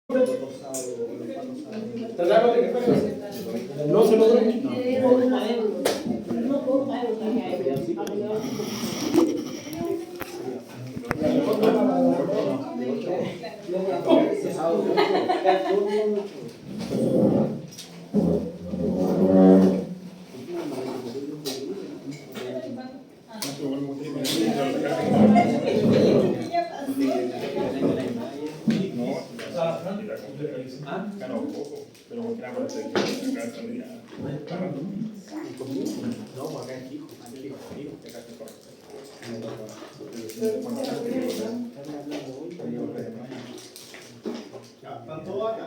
¿Trataron de que fuera? ¿No se logró? Ganó poco, pero como que era para hacer acá salía. No, pues acá es fijo, acá se corre. ¿Están todos acá?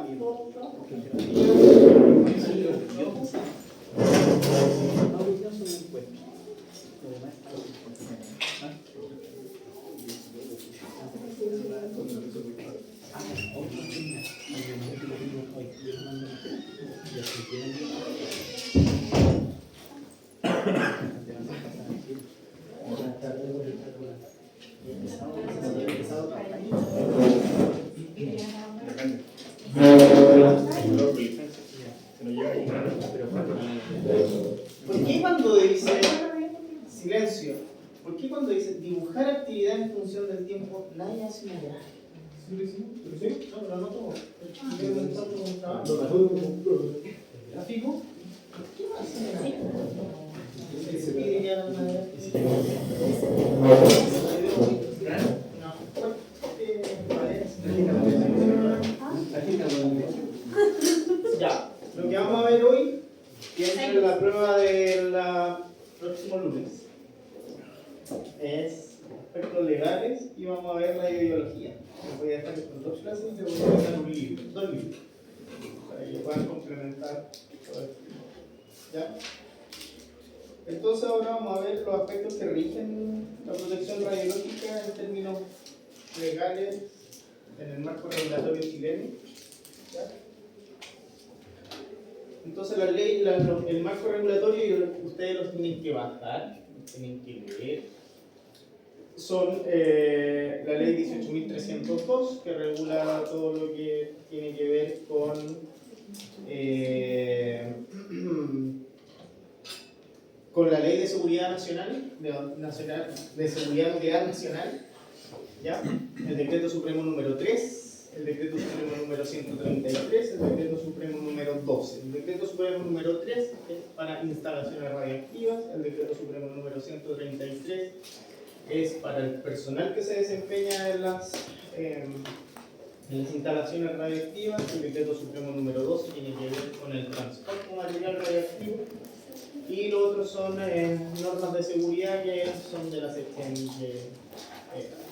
¿Por qué cuando dice silencio? ¿Por qué cuando dice dibujar actividad en función del tiempo nadie hace una gráfica? Sí, no, pero no todo. ¿Gráfico? ¿Qué va a hacer? Se pide que hagan una gráfica. Ya, lo que vamos a ver hoy es la prueba del próximo lunes. Es aspectos legales y vamos a ver la ideología. Les voy a dejar con dos clases y les voy a dejar un libro, dos libros, para que puedan complementar todo esto. ¿Ya? Entonces ahora vamos a ver los aspectos que rigen la protección radiológica en términos legales en el marco regulatorio chileno. ¿Ya? Entonces la ley, el marco regulatorio, ustedes los tienen que bajar, los tienen que leer. Son la ley 18.302, que regula todo lo que tiene que ver con la ley de seguridad nacional, de seguridad nuclear nacional, ¿ya? El decreto supremo número 3, el decreto supremo número 133, el decreto supremo número 12. El decreto supremo número 3 es para instalaciones radioactivas, el decreto supremo número 133 es para el personal que se desempeña en las instalaciones radioactivas, el decreto supremo número 12 tiene que ver con el transporte de material radioactivo, y los otros son normas de seguridad que son de la sección que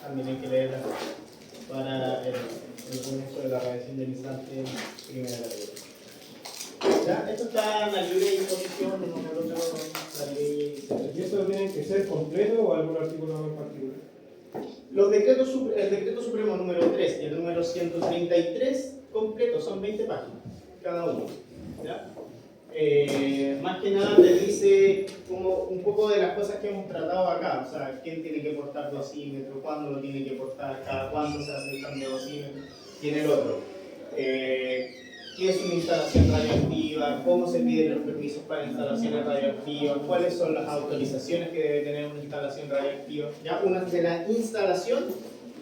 también hay que leerlas para el buen uso de la radiación del instante primera de la vida. ¿Ya? Esto está en la libre disposición, no me lo la ley. ¿Y eso tiene que ser completo o algún artículo en particular? Los decretos, el decreto supremo número 3 y el número 133 completos, son 20 páginas cada uno. ¿Ya? Más que nada te dice como un poco de las cosas que hemos tratado acá, o sea, quién tiene que portar dosímetro, cuándo lo tiene que portar, cada cuándo se hace el cambio de dosímetro, y en el otro. ¿Qué es una instalación radioactiva? ¿Cómo se piden los permisos para instalaciones radioactivas? ¿Cuáles son las autorizaciones que debe tener una instalación radioactiva? ¿Ya? Una es de la instalación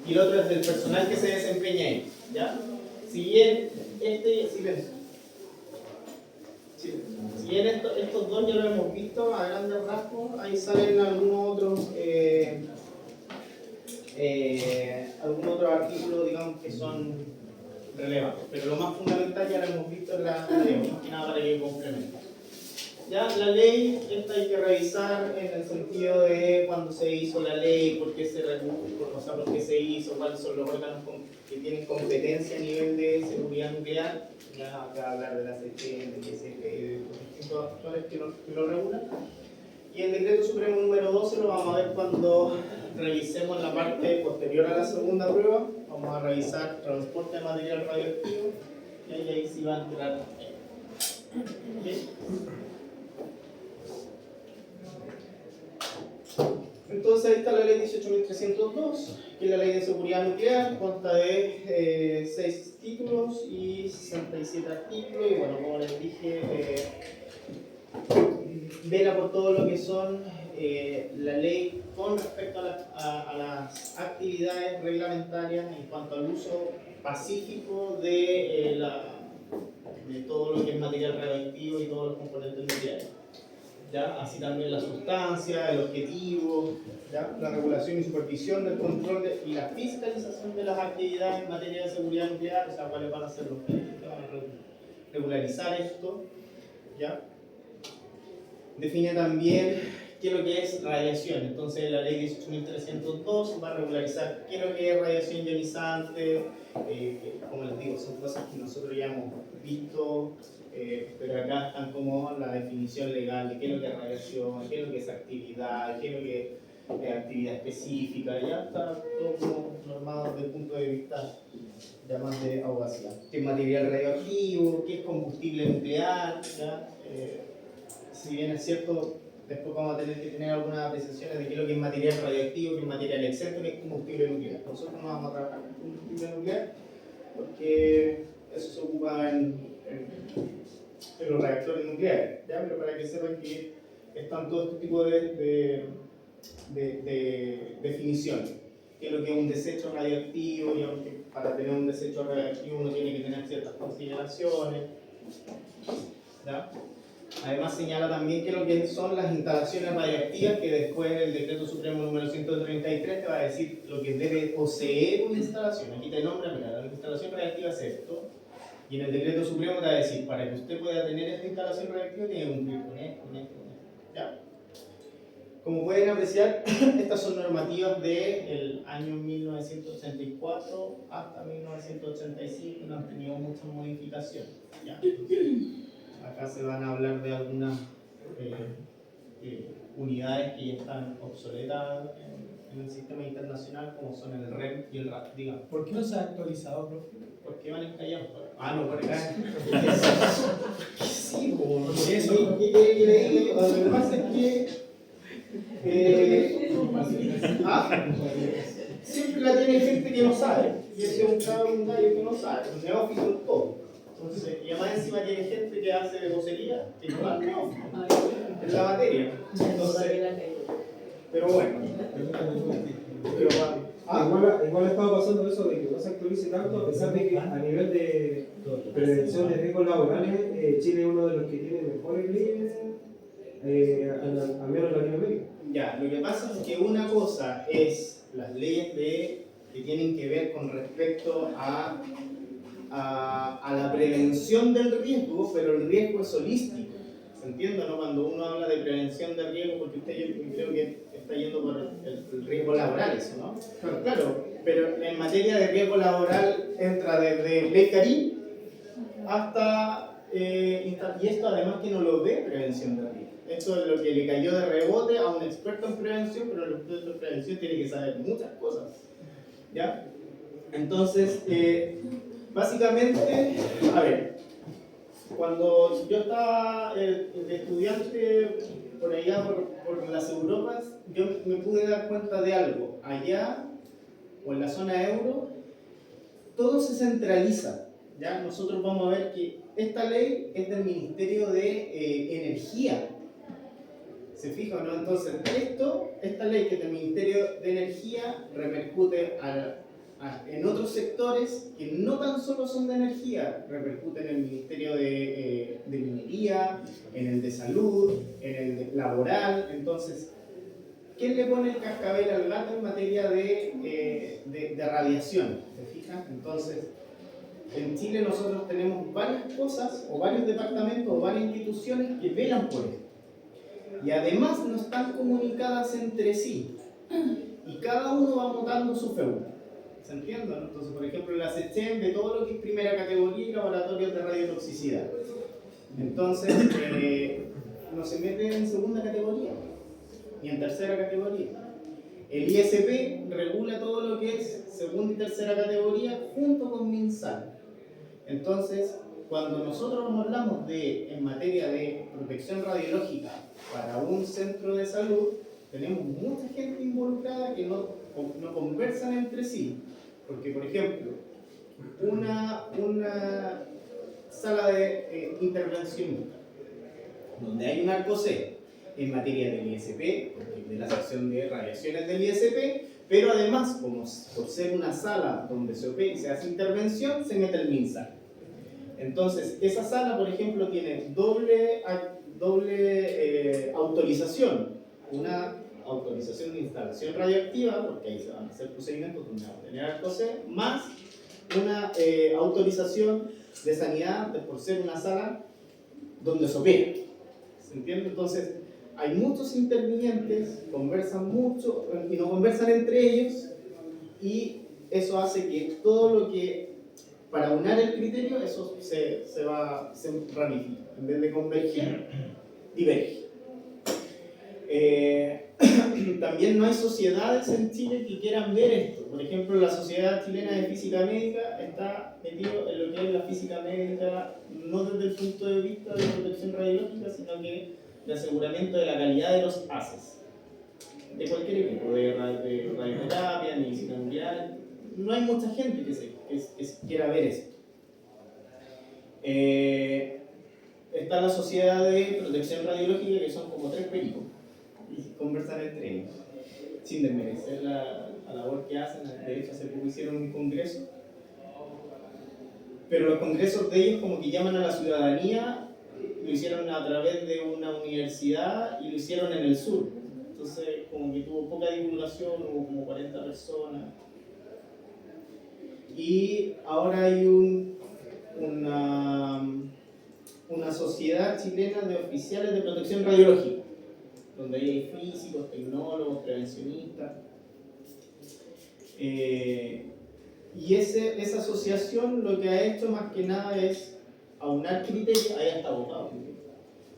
y la otra es del personal que se desempeña ahí. ¿Ya? Si bien si bien estos dos ya lo hemos visto a grandes rasgos, ahí salen algunos otros artículos, digamos, que son relevantes, pero lo más fundamental ya lo hemos visto en la ley, más que nada para que complementen. Ya, la ley, esta hay que revisar en el sentido de cuándo se hizo la ley, por qué se por qué se hizo, cuáles son los órganos que tienen competencia a nivel de seguridad nuclear. Ya acá hablar de la CGN, del ISG, de los distintos actores que lo regulan. Y el decreto supremo número 12 lo vamos a ver cuando revisemos la parte posterior a la segunda prueba. Vamos a revisar transporte de material radioactivo y ahí sí va a entrar. ¿Okay? Entonces ahí está la ley 18.302, que es la ley de seguridad nuclear, consta de 6 títulos y 67 artículos, y bueno, como les dije, vela por todo lo que son la ley con respecto a las actividades reglamentarias en cuanto al uso pacífico de todo lo que es material radioactivo y todos los componentes nucleares. ¿Ya? Así también la sustancia, el objetivo, ¿ya? La regulación y supervisión del control y la fiscalización de las actividades en materia de seguridad nuclear, o sea, cuáles van a ser los que van a regularizar esto, ¿ya? Define también qué es lo que es radiación. Entonces la ley 18.302 va a regularizar qué es lo que es radiación ionizante, como les digo, son cosas que nosotros ya hemos visto, pero acá están como la definición legal de qué es lo que es radiación, qué es lo que es actividad, qué es lo que es actividad específica, ya está todo como normado desde el punto de vista ya más de abogacia. ¿Qué es material radioactivo? ¿Qué es combustible nuclear? ¿Ya? Si bien es cierto, después vamos a tener que tener algunas apreciaciones de qué es lo que es material radioactivo, qué es material exento, qué es combustible nuclear. Nosotros no vamos a trabajar con combustible nuclear porque eso se ocupa en los reactores nucleares, ¿ya? Pero para que sepan que están todo este tipo de definiciones. ¿Qué es lo que es un desecho radioactivo? Y aunque para tener un desecho radioactivo uno tiene que tener ciertas consideraciones, ¿ya? Además señala también que lo que son las instalaciones radioactivas, que después el decreto supremo número 133 te va a decir lo que debe poseer una instalación. Aquí te nombra, mira, la instalación radioactiva es esto, y en el decreto supremo te va a decir, para que usted pueda tener esta instalación radioactiva tiene que cumplir con esto, con esto, con esto. ¿Ya? Como pueden apreciar, estas son normativas del año 1984 hasta 1985, no han tenido muchas modificaciones. ¿Ya? Acá se van a hablar de algunas unidades que ya están obsoletas en el sistema internacional, como son el REM y el RAT, digamos. ¿Por qué no se ha actualizado, profe? Porque van encallados. Ah, no, por acá. Sí, por eso. ¿Qué quiere que le diga yo? Lo que pasa es que. Siempre la tiene gente que no sabe. Y ese es un gallo que no sabe, un neófito en todo. Entonces, y además encima tiene gente que hace de vocería, que no da en la materia. Entonces, pero bueno. Igual estaba pasando eso de que no se actualice tanto, a pesar de que a nivel de prevención de riesgos laborales, Chile es uno de los que tiene mejores leyes, al menos en Latinoamérica. Ya, lo que pasa es que una cosa es las leyes que tienen que ver con respecto a la prevención del riesgo, pero el riesgo es holístico. ¿Se entiende, no? Cuando uno habla de prevención del riesgo, porque usted yo creo que está yendo por el riesgo laboral, eso, ¿no? Claro, pero en materia de riesgo laboral entra desde ley Karim hasta, y esto además que no lo ve prevención del riesgo. Esto es lo que le cayó de rebote a un experto en prevención, pero el experto en prevención tiene que saber muchas cosas, ¿ya? Entonces, básicamente, a ver, cuando yo estaba de estudiante por allá, por las Europas, yo me pude dar cuenta de algo. Allá, o en la zona euro, todo se centraliza. ¿Ya? Nosotros vamos a ver que esta ley es del Ministerio de Energía. ¿Se fijan, no? Entonces, esta ley que es del Ministerio de Energía repercute en otros sectores que no tan solo son de energía, repercute en el Ministerio de Minería, en el de Salud, en el de laboral. Entonces, ¿quién le pone el cascabel al gato en materia de radiación? ¿Se fijan? Entonces, en Chile nosotros tenemos varias cosas, o varios departamentos, o varias instituciones que velan por esto. Y además no están comunicadas entre sí. Y cada uno va montando su feudo. ¿Se entiende? Entonces, por ejemplo, la SECHEM ve todo lo que es primera categoría y laboratorios de radiotoxicidad. Entonces, no se mete en segunda categoría, ni en tercera categoría. El ISP regula todo lo que es segunda y tercera categoría junto con MinSal. Entonces, cuando nosotros hablamos en materia de protección radiológica para un centro de salud, tenemos mucha gente involucrada que no conversan entre sí. Porque, por ejemplo, una sala de intervención donde hay un arco C en materia del ISP, de la sección de radiaciones del ISP, pero además, como por ser una sala donde se opera y se hace intervención, se mete el MinSal. Entonces, esa sala, por ejemplo, tiene doble autorización. Una autorización de instalación radioactiva, porque ahí se van a hacer procedimientos donde va a tener arco C, más una autorización de sanidad por ser una sala donde se opera. ¿Se entiende? Entonces, hay muchos intervinientes, conversan mucho y no conversan entre ellos, y eso hace que todo lo que, para unar el criterio, eso se ramifica. En vez de converger, diverge. También no hay sociedades en Chile que quieran ver esto. Por ejemplo, la Sociedad Chilena de Física Médica está metido en lo que es la física médica, no desde el punto de vista de protección radiológica, sino que de aseguramiento de la calidad de los ACES, de cualquier equipo, de radioterapia, medicina nuclear. No hay mucha gente que quiera ver esto. Está la Sociedad de Protección Radiológica, que son como 3 pericos y conversan entre ellos, sin desmerecer la labor que hacen. De hecho, hace poco hicieron un congreso, pero los congresos de ellos como que llaman a la ciudadanía, lo hicieron a través de una universidad y lo hicieron en el sur. Entonces, como que tuvo poca divulgación, hubo como 40 personas. Y ahora hay una sociedad chilena de oficiales de protección radiológica, donde hay físicos, tecnólogos, prevencionistas. Y esa asociación lo que ha hecho más que nada es aunar criterios, ahí está votado,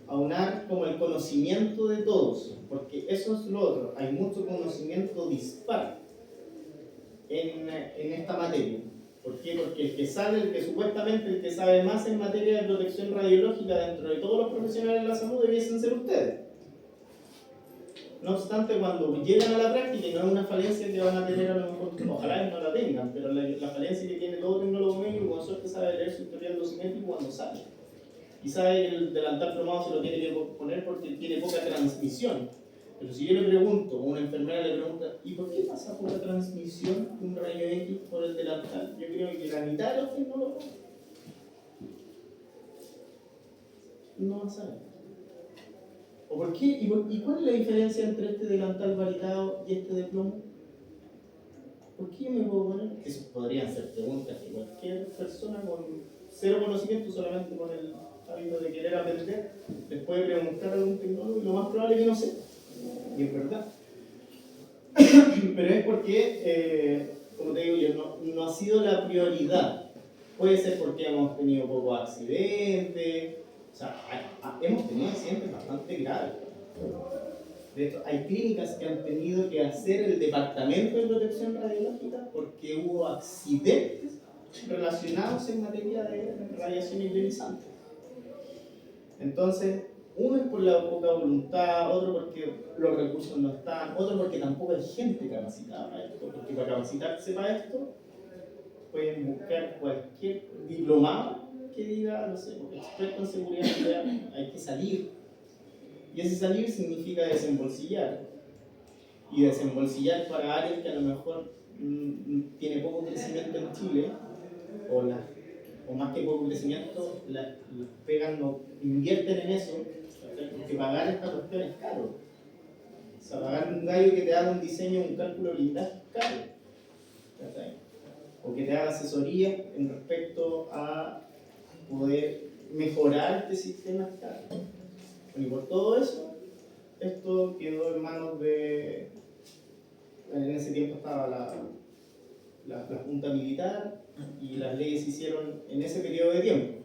aunar como el conocimiento de todos, porque eso es lo otro, hay mucho conocimiento dispar en esta materia. ¿Por qué? Porque supuestamente el que sabe más en materia de protección radiológica dentro de todos los profesionales de la salud debiesen ser ustedes. No obstante, cuando llegan a la práctica, y no es una falencia que van a tener a lo mejor, ojalá no la tengan, pero la falencia que tiene todo tecnólogo médico, con suerte sabe leer su historial dosimétrico cuando sale. Y sabe que el delantal plomado se lo tiene que poner porque tiene poca transmisión. Pero si yo le pregunto, o una enfermera le pregunta, ¿y por qué pasa poca transmisión de un rayo X por el delantal? Yo creo que la mitad de los tecnólogos no van a saber. ¿O por qué? ¿Y cuál es la diferencia entre este delantal varitado y este de plomo? ¿Por qué yo me puedo poner? Esas podrían ser preguntas que cualquier persona con cero conocimiento, solamente con el hábito de querer aprender, les puede preguntar a un tecnólogo y lo más probable es que no sepa. Y es verdad. Pero es porque, como te digo yo, no ha sido la prioridad. Puede ser porque hemos tenido pocos accidentes. O sea, hemos tenido accidentes bastante graves. De hecho, hay clínicas que han tenido que hacer el departamento de protección radiológica porque hubo accidentes relacionados en materia de radiación ionizante. Entonces, uno es por la poca voluntad, otro porque los recursos no están, otro porque tampoco hay gente capacitada para esto, porque para capacitarse para esto pueden buscar cualquier diplomado que diga, no sé, experto en seguridad nuclear, hay que salir. Y ese salir significa desembolsillar. Y desembolsillar para áreas que a lo mejor tiene poco crecimiento en Chile, o más que poco crecimiento, las pegan, no invierten en eso, porque pagar esta cuestión es caro. O sea, pagar un gallo que te haga un diseño, un cálculo de blindaje es caro. O que te haga asesoría en respecto a poder mejorar este sistema es caro. Y por todo eso, esto quedó en manos de... En ese tiempo estaba la Junta Militar y las leyes se hicieron en ese periodo de tiempo,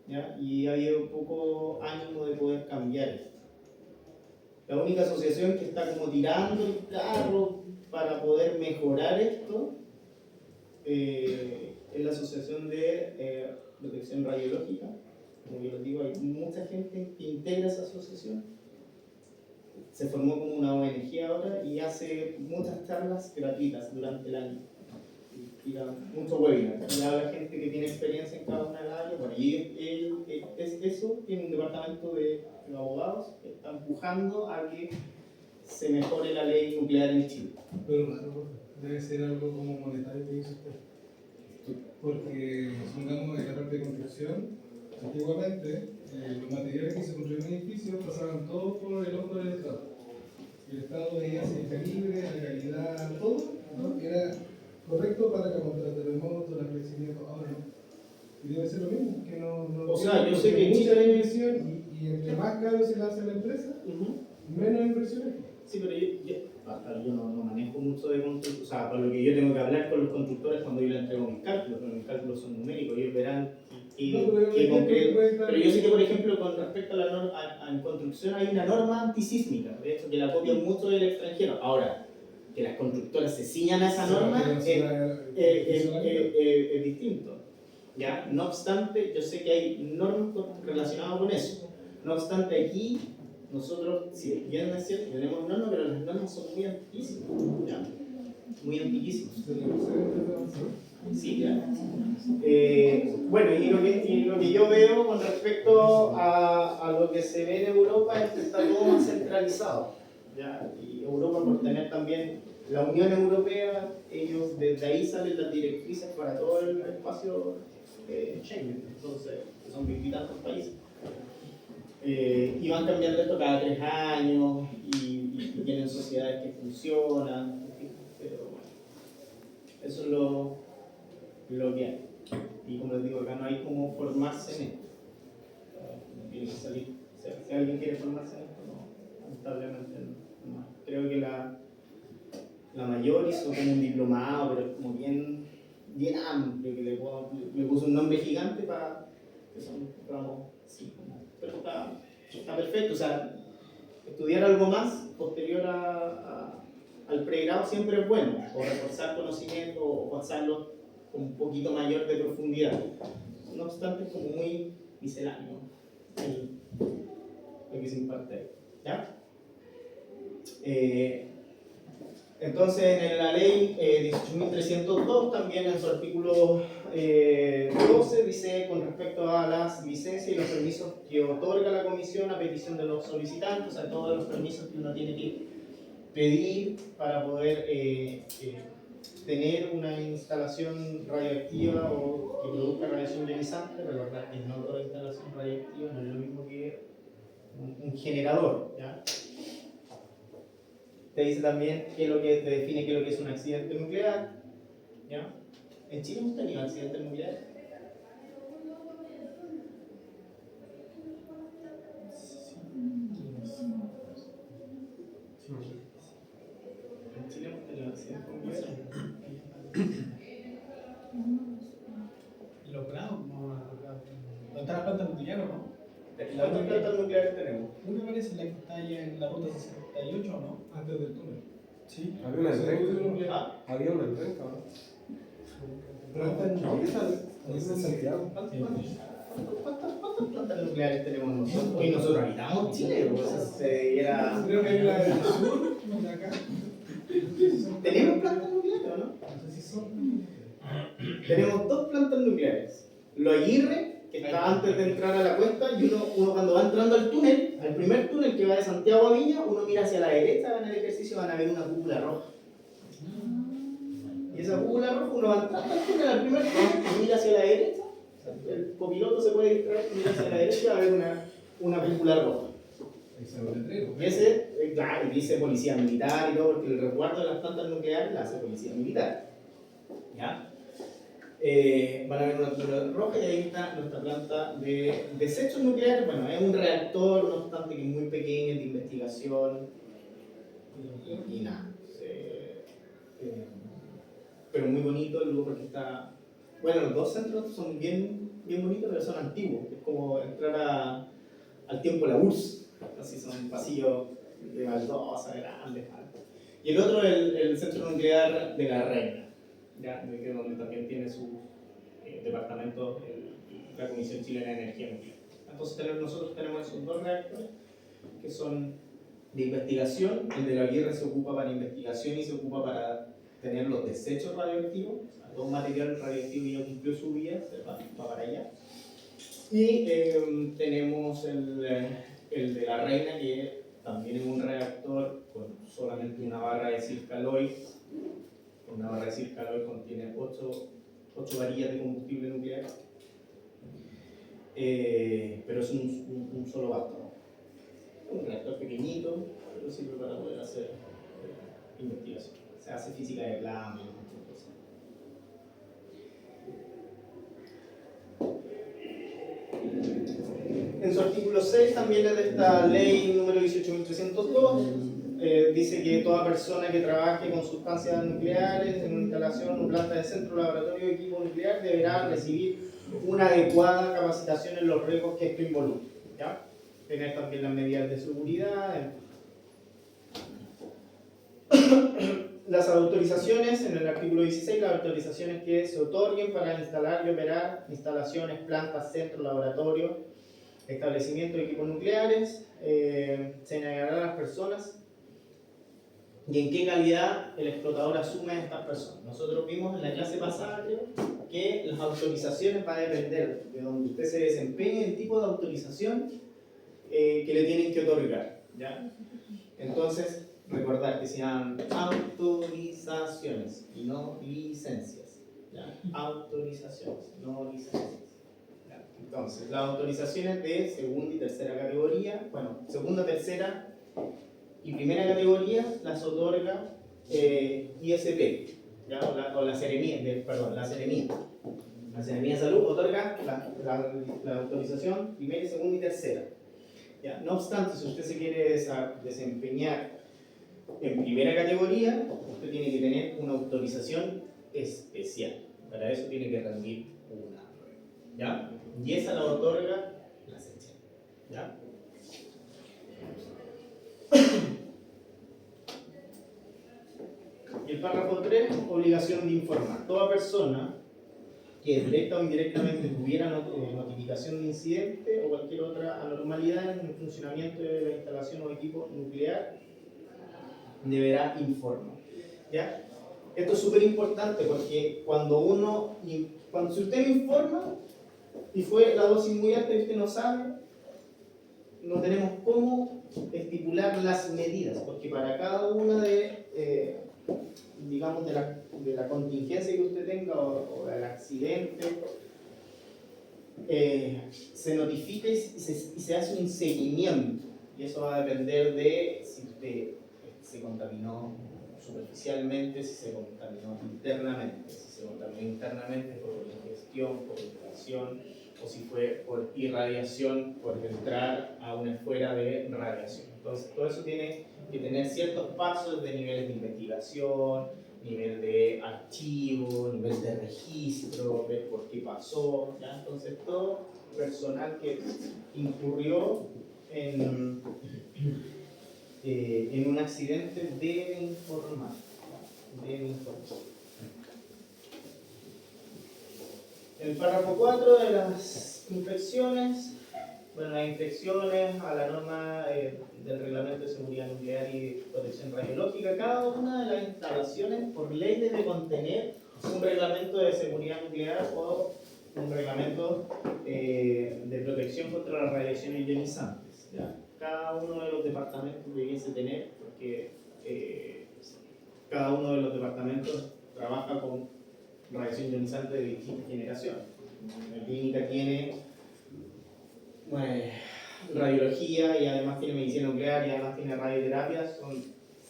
¿ya? Y ha habido poco ánimo de poder cambiar esto. La única asociación que está como tirando el carro para poder mejorar esto es la Asociación de Protección Radiológica. Como yo les digo, hay mucha gente que integra esa asociación. se formó como una ONG ahora y hace muchas charlas gratuitas durante el año. Y da muchos webinars. Y habla gente que tiene experiencia en cada una de las áreas. Bueno, y él es eso, tiene un departamento de abogados que está empujando a que se mejore la ley nuclear en Chile. Pero claro, debe ser algo como monetario que dice usted. Porque, supongamos, en la parte de construcción, antiguamente los materiales que se construían en edificios pasaban todos por el ojo del Estado. Y el Estado veía si el calibre, la calidad, todo, ¿no? Era correcto para que contra terremotos, la crecimiento, ahora no. Y debe ser lo mismo, que no O sea, yo sé que en mucha Chile- inversión y entre más caro se le hace a la empresa, menos inversión hay. Sí, pero yo no manejo mucho de construcción, o sea, por lo que yo tengo que hablar con los constructores cuando yo les entrego mis cálculos, pero mis cálculos son numéricos, ellos verán qué concreto. Pero yo sé que, por ejemplo, con respecto a la norma, en construcción hay una norma antisísmica, de hecho, que la copian mucho del extranjero. Ahora, que las constructoras se ciñan a esa norma es distinto. ¿Ya? No obstante, yo sé que hay normas relacionadas con eso. No obstante, aquí nosotros, si bien es cierto, tenemos normas, pero las normas son muy antiquísimas. ¿Ya? Muy antiquísimas. Sí, claro. Bueno, y lo que yo veo con respecto a lo que se ve en Europa es que está todo más centralizado. ¿Ya? Y Europa, por tener también la Unión Europea, ellos desde ahí salen las directrices para todo el espacio Schengen, entonces son veintitantos países. Y van cambiando esto cada 3 años y tienen sociedades que funcionan, en fin, pero bueno, eso es lo que hay. Y como les digo, acá no hay como formarse en esto. Tiene que salir. O sea, si alguien quiere formarse en esto, no, lamentablemente no. Creo que la mayor hizo como un diplomado, pero es como bien amplio, que le puso un nombre gigante para que son ramos 5. Pero está perfecto, o sea, estudiar algo más posterior al pregrado siempre es bueno, o reforzar conocimiento o pasarlo con un poquito mayor de profundidad. No obstante, es como muy misceláneo lo que se imparte ahí. ¿Ya? Entonces, en la ley 18.302, también en su artículo 12, dice con respecto a las licencias y los permisos que otorga la comisión a petición de los solicitantes, o sea, todos los permisos que uno tiene que pedir para poder tener una instalación radioactiva o que produzca radiación ionizante. Recordar que no toda instalación radioactiva no es lo mismo que un generador, ¿ya? Te dice también te define qué es lo que es un accidente nuclear. ¿Ya? ¿En Chile hemos tenido accidentes nucleares? En Chile hemos tenido accidentes nucleares. Los grados, no, ¿dónde está la planta nuclear o no? ¿Cuántas plantas nucleares tenemos? Una parece la que está ahí en la ruta 68, ¿no? Antes del túnel. Sí. Había una renca. ¿Ah? Había una renca, ¿no? ¿Cuántas plantas nucleares tenemos nosotros? Y nosotros habitamos Chile, pues era... Creo que hay la del sur, de acá. ¿Tenemos plantas nucleares o no? No sé si son. Tenemos 2 plantas nucleares. Lo Aguirre, que está antes de entrar a la cuesta, y uno cuando va entrando al túnel, al primer túnel que va de Santiago a Viña, uno mira hacia la derecha, en el ejercicio van a ver una cúpula roja. Y esa cúpula roja, uno va entrando al túnel, al primer túnel, mira hacia la derecha, el copiloto se puede distraer, mira hacia la derecha y va a ver una cúpula roja. Y ese, claro, dice policía militar y todo, porque el resguardo de las plantas nucleares la hace policía militar. ¿Ya? Van a ver una cúpula roja y ahí está nuestra planta de desechos nucleares. Bueno, es un reactor, no obstante que es muy pequeño, de investigación y nada. Pero muy bonito el lugar porque está. Bueno, los 2 centros son bien bonitos, pero son antiguos. Es como entrar al tiempo de la URSS. Así son pasillos de baldosa, grandes, altos. Y el otro es el centro nuclear de La Reina, ¿ya? Donde también tiene su departamento la Comisión Chilena de Energía Nuclear. Entonces nosotros tenemos esos 2 reactores que son de investigación. El de la guerra se ocupa para investigación y se ocupa para tener los desechos radioactivos. O sea, todo material radioactivo ya cumplió su vida, se va para allá. Y tenemos el de la reina, que también es un reactor con solamente una barra de Circaloid. Una barra de Circaloid contiene 8 varillas de combustible nuclear, pero es un solo átomo. Un reactor pequeñito, pero sirve para poder hacer investigación. Se hace física de plasma y otras cosas. En su artículo 6 también es de esta ley número 18.302, dice que toda persona que trabaje con sustancias nucleares en una instalación o planta de centro, laboratorio o equipo nuclear deberá recibir una adecuada capacitación en los riesgos que esto involucra, ¿ya? Tener también las medidas de seguridad. Las autorizaciones, en el artículo 16, las autorizaciones que se otorguen para instalar y operar instalaciones, plantas, centros, laboratorios, establecimientos de equipos nucleares, se negará a las personas y en qué calidad el explotador asume a estas personas. Nosotros vimos en la clase pasada, creo, que las autorizaciones va a depender de donde usted se desempeñe, el tipo de autorización que le tienen que otorgar, ¿ya? Entonces, recordar que se llaman autorizaciones y no licencias, ¿ya? Autorizaciones, no licencias. Entonces, las autorizaciones de segunda y tercera categoría, bueno, segunda, tercera y primera categoría las otorga ISP, ¿ya? O la Seremía, perdón, la Seremía. La Seremía de Salud otorga la autorización primera, segunda y tercera. ¿Ya? No obstante, si usted se quiere desempeñar en primera categoría, usted tiene que tener una autorización especial. Para eso tiene que rendir una prueba, ¿ya? Y esa la otorga la sección, ¿ya? Y el párrafo 3, obligación de informar. Toda persona que directa o indirectamente tuviera notificación de incidente o cualquier otra anormalidad en el funcionamiento de la instalación o equipo nuclear deberá informar, ¿ya? Esto es súper importante porque cuando si usted no informa y fue la dosis muy alta y usted no sabe, no tenemos cómo estipular las medidas, porque para cada una digamos, de la contingencia que usted tenga o del accidente, se notifica y se hace un seguimiento, y eso va a depender de si usted se contaminó superficialmente, si se contaminó internamente. Si se contaminó internamente fue por ingestión, por inhalación, o si fue por irradiación, por entrar a una esfera de radiación. Entonces, todo eso tiene que tener ciertos pasos de niveles de investigación, nivel de archivo, nivel de registro, ver por qué pasó, ¿ya? Entonces, todo personal que incurrió en un accidente debe informar. El párrafo 4 de las infecciones, bueno, las infecciones a la norma del Reglamento de Seguridad Nuclear y Protección Radiológica, cada una de las instalaciones por ley debe contener un reglamento de seguridad nuclear o un reglamento de protección contra las radiaciones ionizantes, ¿ya? Cada uno de los departamentos debiese tener, porque cada uno de los departamentos trabaja con radiación ionizante de distintas generaciones. La clínica tiene radiología y además tiene medicina nuclear y además tiene radioterapia, son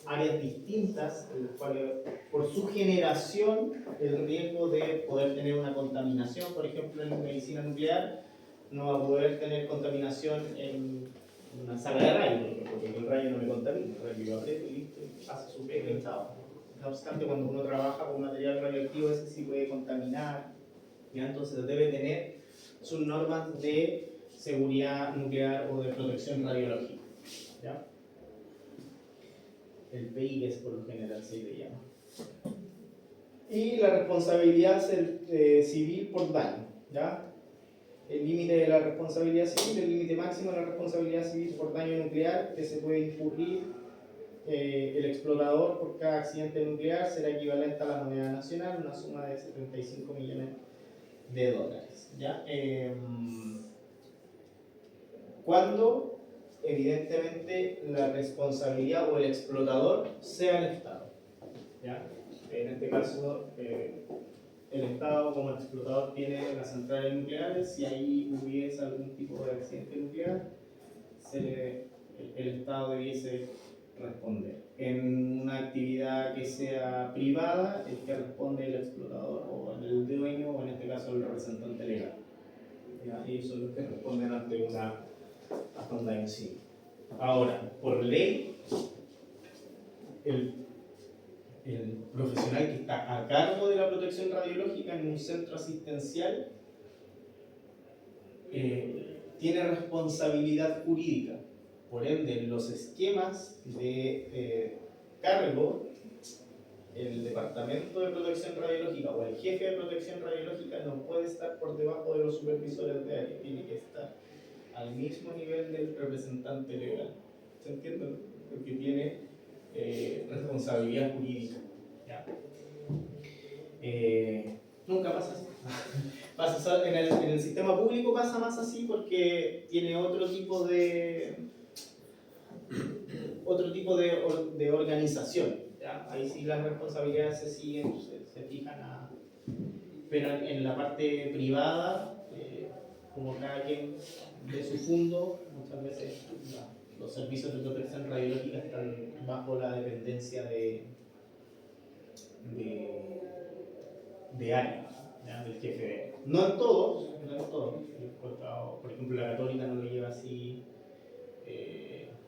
áreas distintas en las cuales por su generación el riesgo de poder tener una contaminación, por ejemplo en medicina nuclear, no va a poder tener contaminación en una sala de rayos, porque el rayo no me contamina, el rayo lo aprieto y listo, y hace su pega y chao. No obstante, cuando uno trabaja con material radioactivo, ese sí puede contaminar, ¿ya? Entonces debe tener sus normas de seguridad nuclear o de protección radiológica, ¿ya? El PI por lo general se le llama. Y la responsabilidad civil por daño, ¿ya? El límite de la responsabilidad civil, el límite máximo de la responsabilidad civil por daño nuclear que se puede incurrir el explotador por cada accidente nuclear será equivalente a la moneda nacional, una suma de 75 millones de dólares. ¿Ya? Cuando evidentemente la responsabilidad o el explotador sea el Estado. ¿Ya? En este caso, el Estado como explotador tiene las centrales nucleares. Si ahí hubiese algún tipo de accidente nuclear, el Estado debiese responder. En una actividad que sea privada, el que responde el explotador o el dueño, o en este caso el representante legal. ¿Ya? Ellos son los que responden ante un daño civil. Ahora, por ley, el profesional que está a cargo de la protección radiológica en un centro asistencial tiene responsabilidad jurídica. Por ende, los esquemas de cargo, el departamento de protección radiológica o el jefe de protección radiológica no puede estar por debajo de los supervisores de área, tiene que estar al mismo nivel del representante legal. ¿Se entiende? Porque tiene responsabilidad jurídica. ¿Ya? Nunca pasa así. Pasa en el sistema público pasa más así porque tiene otro tipo de organización. ¿Ya? Ahí sí las responsabilidades se siguen, se fijan pero en la parte privada, como cada quien de su fondo, muchas veces los servicios de protección radiológica están bajo la dependencia de área, ¿ya? Del jefe de área. No en todos. Por ejemplo, la Católica no lo lleva así,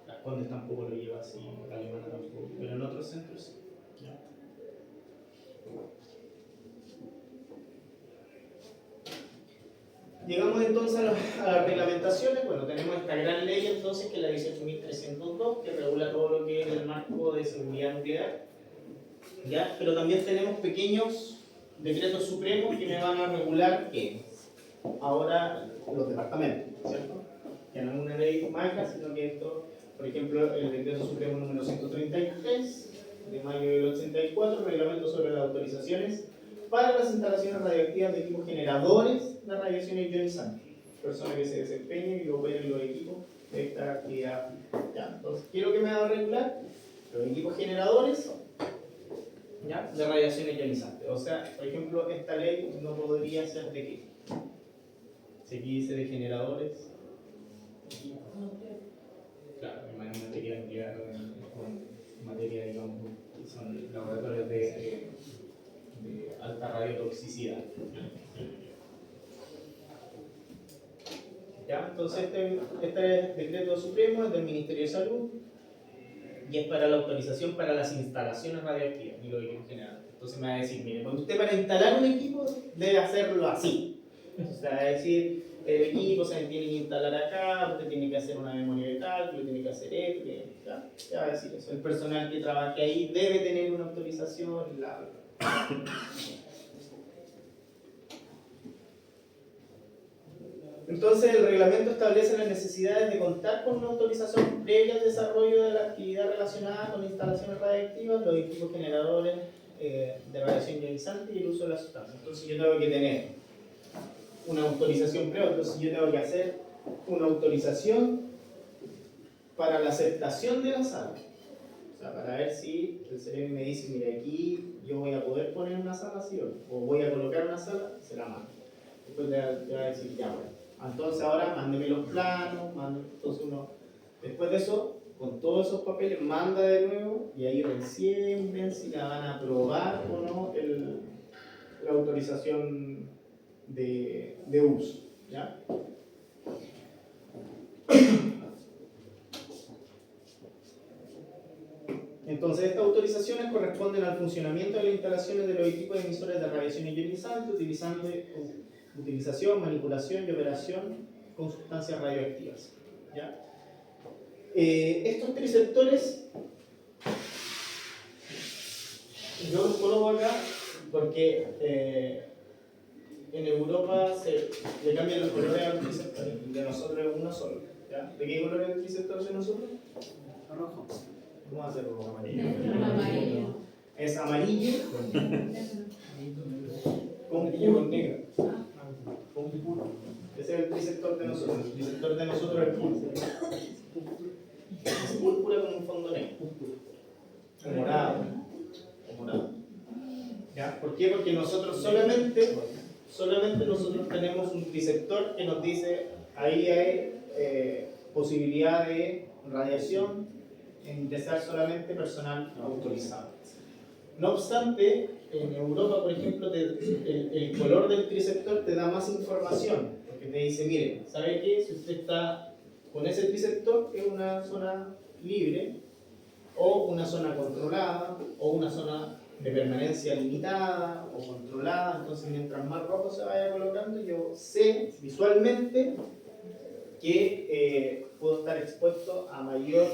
las Condes tampoco lo lleva así, la Alemana tampoco, pero en otros centros sí. ¿Ya? Llegamos entonces a las reglamentaciones. Bueno, tenemos esta gran ley entonces que es la 18.302 que regula todo lo que es el marco de seguridad nuclear. ¿Ya? Pero también tenemos pequeños decretos supremos que me van a regular ¿qué? Ahora los departamentos, ¿cierto? Ya no es una ley marca, sino que esto, por ejemplo, el decreto supremo número 133 de mayo del 84, reglamento sobre las autorizaciones para las instalaciones radioactivas de equipos generadores de radiación ionizante, personas que se desempeñen y operen los equipos de esta actividad. Ya, entonces, ¿qué es lo que me va a regular? Los equipos generadores, ¿ya? De radiación ionizante. O sea, por ejemplo, esta ley no podría ser de qué. Si aquí dice de generadores, claro, en materia nuclear, en materia, digamos, que son laboratorios de alta radiotoxicidad. ¿Ya? Entonces, este decreto supremo es del Ministerio de Salud y es para la autorización para las instalaciones radioactivas y los equipos generadores. Entonces me va a decir, mire, pues usted para instalar un equipo debe hacerlo así. Entonces va a decir, el equipo se tiene que instalar acá, usted tiene que hacer una memoria de cálculo, tiene que hacer esto, ya va a decir eso. El personal que trabaje ahí debe tener una autorización, bla, bla. Entonces el reglamento establece las necesidades de contar con una autorización previa al desarrollo de la actividad relacionada con instalaciones radiactivas, los equipos generadores de radiación ionizante y el uso de las sustancias. Entonces yo tengo que tener una autorización previa, entonces yo tengo que hacer una autorización para la aceptación de la sala. O sea, para ver si el CEREMI me dice, mira, aquí yo voy a poder poner una sala, sí o voy a colocar una sala, se la mando. Después te va a decir, ya, bueno. Entonces ahora mándeme los planos, entonces uno, después de eso, con todos esos papeles, manda de nuevo y ahí recién ven si la van a aprobar o no la autorización de uso. ¿Ya? Entonces estas autorizaciones corresponden al funcionamiento de las instalaciones de los equipos emisores de radiación ionizante, utilización, manipulación y operación con sustancias radioactivas. ¿Ya? Estos tres sectores yo los coloco acá porque en Europa le cambian los colores a los triceptores. El de nosotros es uno solo. ¿Ya? ¿De qué color es el triceptor de nosotros? Rojo. Vamos a hacer rojo amarillo. Amarillo. Es amarillo con Amarillo con púrpura. negro. Con púrpura. Ese es el triceptor de nosotros. El triceptor de nosotros es púrpura. Es púrpura con un fondo negro. O morado. O morado. ¿Ya? ¿Por qué? Porque nosotros solamente nosotros tenemos un triceptor que nos dice ahí hay posibilidad de radiación en ingresar solamente personal autorizado. No obstante, en Europa, por ejemplo, el color del triceptor te da más información, porque te dice, mire, ¿sabe qué? Si usted está con ese triceptor, es una zona libre, o una zona controlada, o una zona de permanencia limitada o controlada. Entonces, mientras más rojo se vaya colocando, yo sé visualmente que puedo estar expuesto a mayor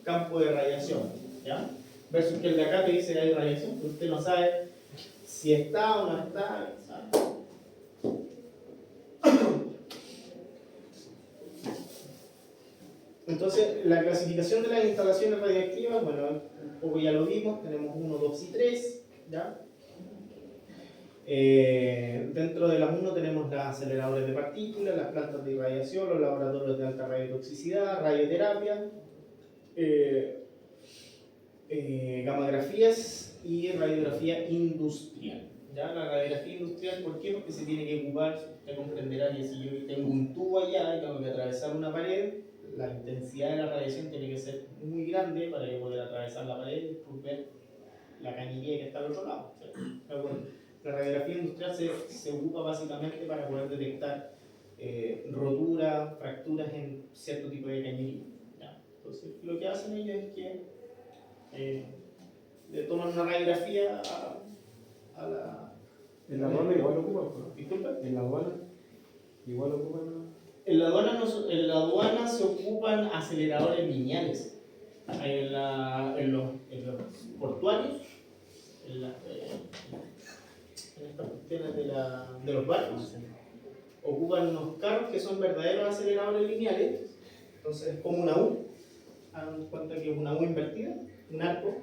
campo de radiación, ¿ya? Versus que el de acá te dice que hay radiación, que usted no sabe si está o no está, ¿sabe? Entonces, la clasificación de las instalaciones radioactivas, bueno, un poco ya lo vimos, tenemos 1, 2 y 3, ¿ya? Dentro de las 1 tenemos los aceleradores de partículas, las plantas de irradiación, los laboratorios de alta radiotoxicidad, radioterapia, gamografías y radiografía industrial. ¿Ya? La radiografía industrial, ¿por qué? Porque se tiene que ocupar, usted comprenderá que si yo tengo un tubo allá y tengo que atravesar una pared, la intensidad de la radiación tiene que ser muy grande para yo poder atravesar la pared y después ver la cañería que está al otro lado. Pero bueno, la radiografía industrial se ocupa básicamente para poder detectar roturas, fracturas en cierto tipo de cañería. ¿Ya? Entonces, lo que hacen ellos es que le toman una radiografía a la... En la aduana igual lo ocupan, ¿no? Disculpa. En la aduana igual lo ocupan. En la aduana se ocupan aceleradores lineales. En los portuarios, en estas cuestiones de los barcos, ocupan unos carros que son verdaderos aceleradores lineales. Entonces es como una U. Hagan cuenta que es una U invertida, un arco,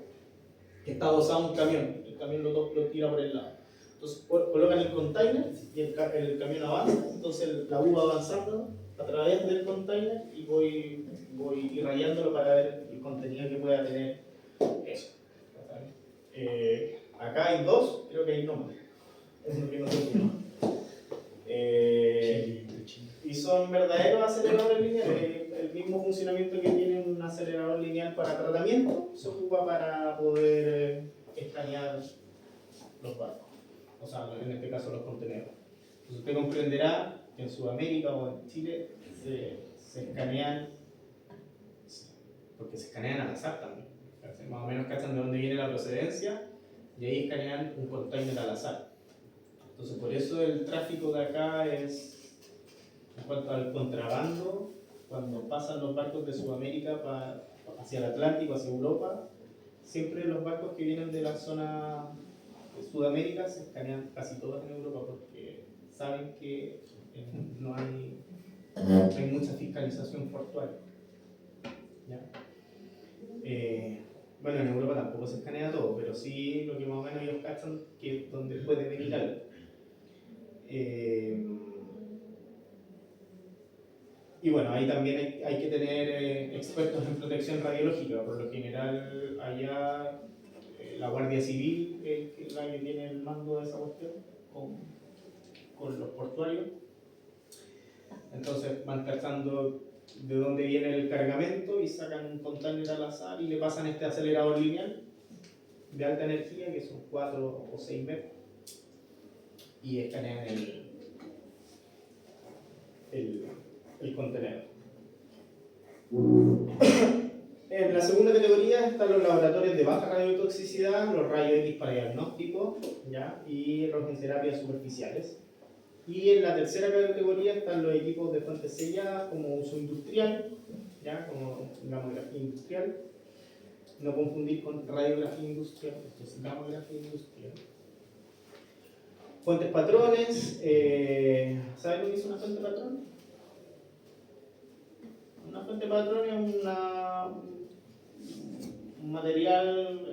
que está adosado a un camión. El camión lo tira por el lado. Entonces colocan el container y el camión avanza. Entonces la U va avanzando a través del container y voy irradiándolo para ver el contenido que pueda tener eso. Acá hay 2, creo que hay nombre. Es lo que no tengo. Y son verdaderos aceleradores lineales. El mismo funcionamiento que tiene un acelerador lineal para tratamiento se ocupa para poder escanear los barcos, o sea, en este caso los contenedores. Entonces usted comprenderá que en Sudamérica o en Chile se escanean, porque se escanean al azar también. Más o menos cachan de dónde viene la procedencia y ahí escanean un container al azar. Entonces por eso el tráfico de acá es, en cuanto al contrabando, cuando pasan los barcos de Sudamérica hacia el Atlántico, hacia Europa, siempre los barcos que vienen de la zona de Sudamérica se escanean casi todos en Europa porque saben que no hay mucha fiscalización portuaria. ¿Ya? Bueno, en Europa tampoco se escanea todo, pero sí lo que más o menos ellos cachan que es donde puede venir algo. Y bueno, ahí también hay que tener expertos en protección radiológica. Por lo general, allá la Guardia Civil es la que tiene el mando de esa cuestión con los portuarios. Entonces van cachando de dónde viene el cargamento y sacan un container al azar y le pasan este acelerador lineal de alta energía, que son 4 o 6 metros, y escanean el contenedor. En la segunda categoría están los laboratorios de baja radiotoxicidad, los rayos X para diagnóstico, ¿ya? Y terapias superficiales. Y en la tercera categoría están los equipos de fuentes selladas como uso industrial, ¿ya? Como gamografía industrial. No confundir con radiografía industrial, esto es gamografía industrial. Fuentes patrones. ¿Saben lo que es una fuente patrón? Una fuente patrón es un material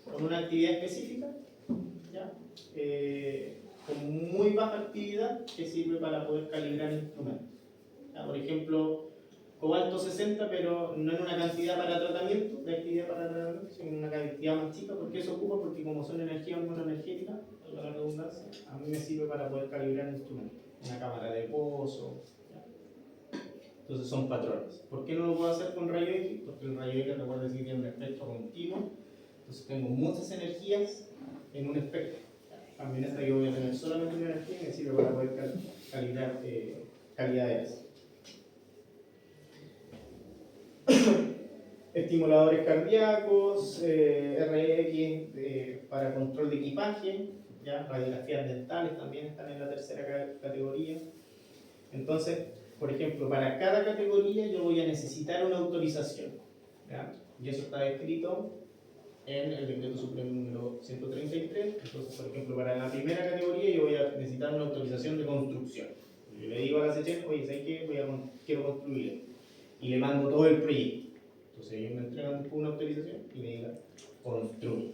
con una actividad específica, ¿ya? Con muy baja actividad que sirve para poder calibrar instrumentos. ¿Ya? Por ejemplo, cobalto 60, pero no en una cantidad para tratamiento, de actividad para tratamiento, sino en una cantidad más chica. ¿Por qué eso ocupa? Porque como son energías monoenergéticas, a la redundancia, a mí me sirve para poder calibrar instrumentos, una cámara de pozo. Entonces son patrones. ¿Por qué no lo puedo hacer con rayo X? Porque el rayo X, recuerden que tiene un espectro continuo. Entonces tengo muchas energías en un espectro. También esta yo voy a tener solamente una energía y me sirve para poder calibrar calidades. Estimuladores cardíacos, RX para control de equipaje, ¿ya? Radiografías dentales también están en la tercera categoría. Entonces, por ejemplo, para cada categoría yo voy a necesitar una autorización, ¿ya? Y eso está escrito en el Decreto Supremo número 133. Entonces, por ejemplo, para la primera categoría yo voy a necesitar una autorización de construcción. Yo le digo a la SECHEN, oye, ¿sabes qué? Quiero construir. Y le mando todo el proyecto. Entonces ellos me entregan después una autorización y me digan, construye.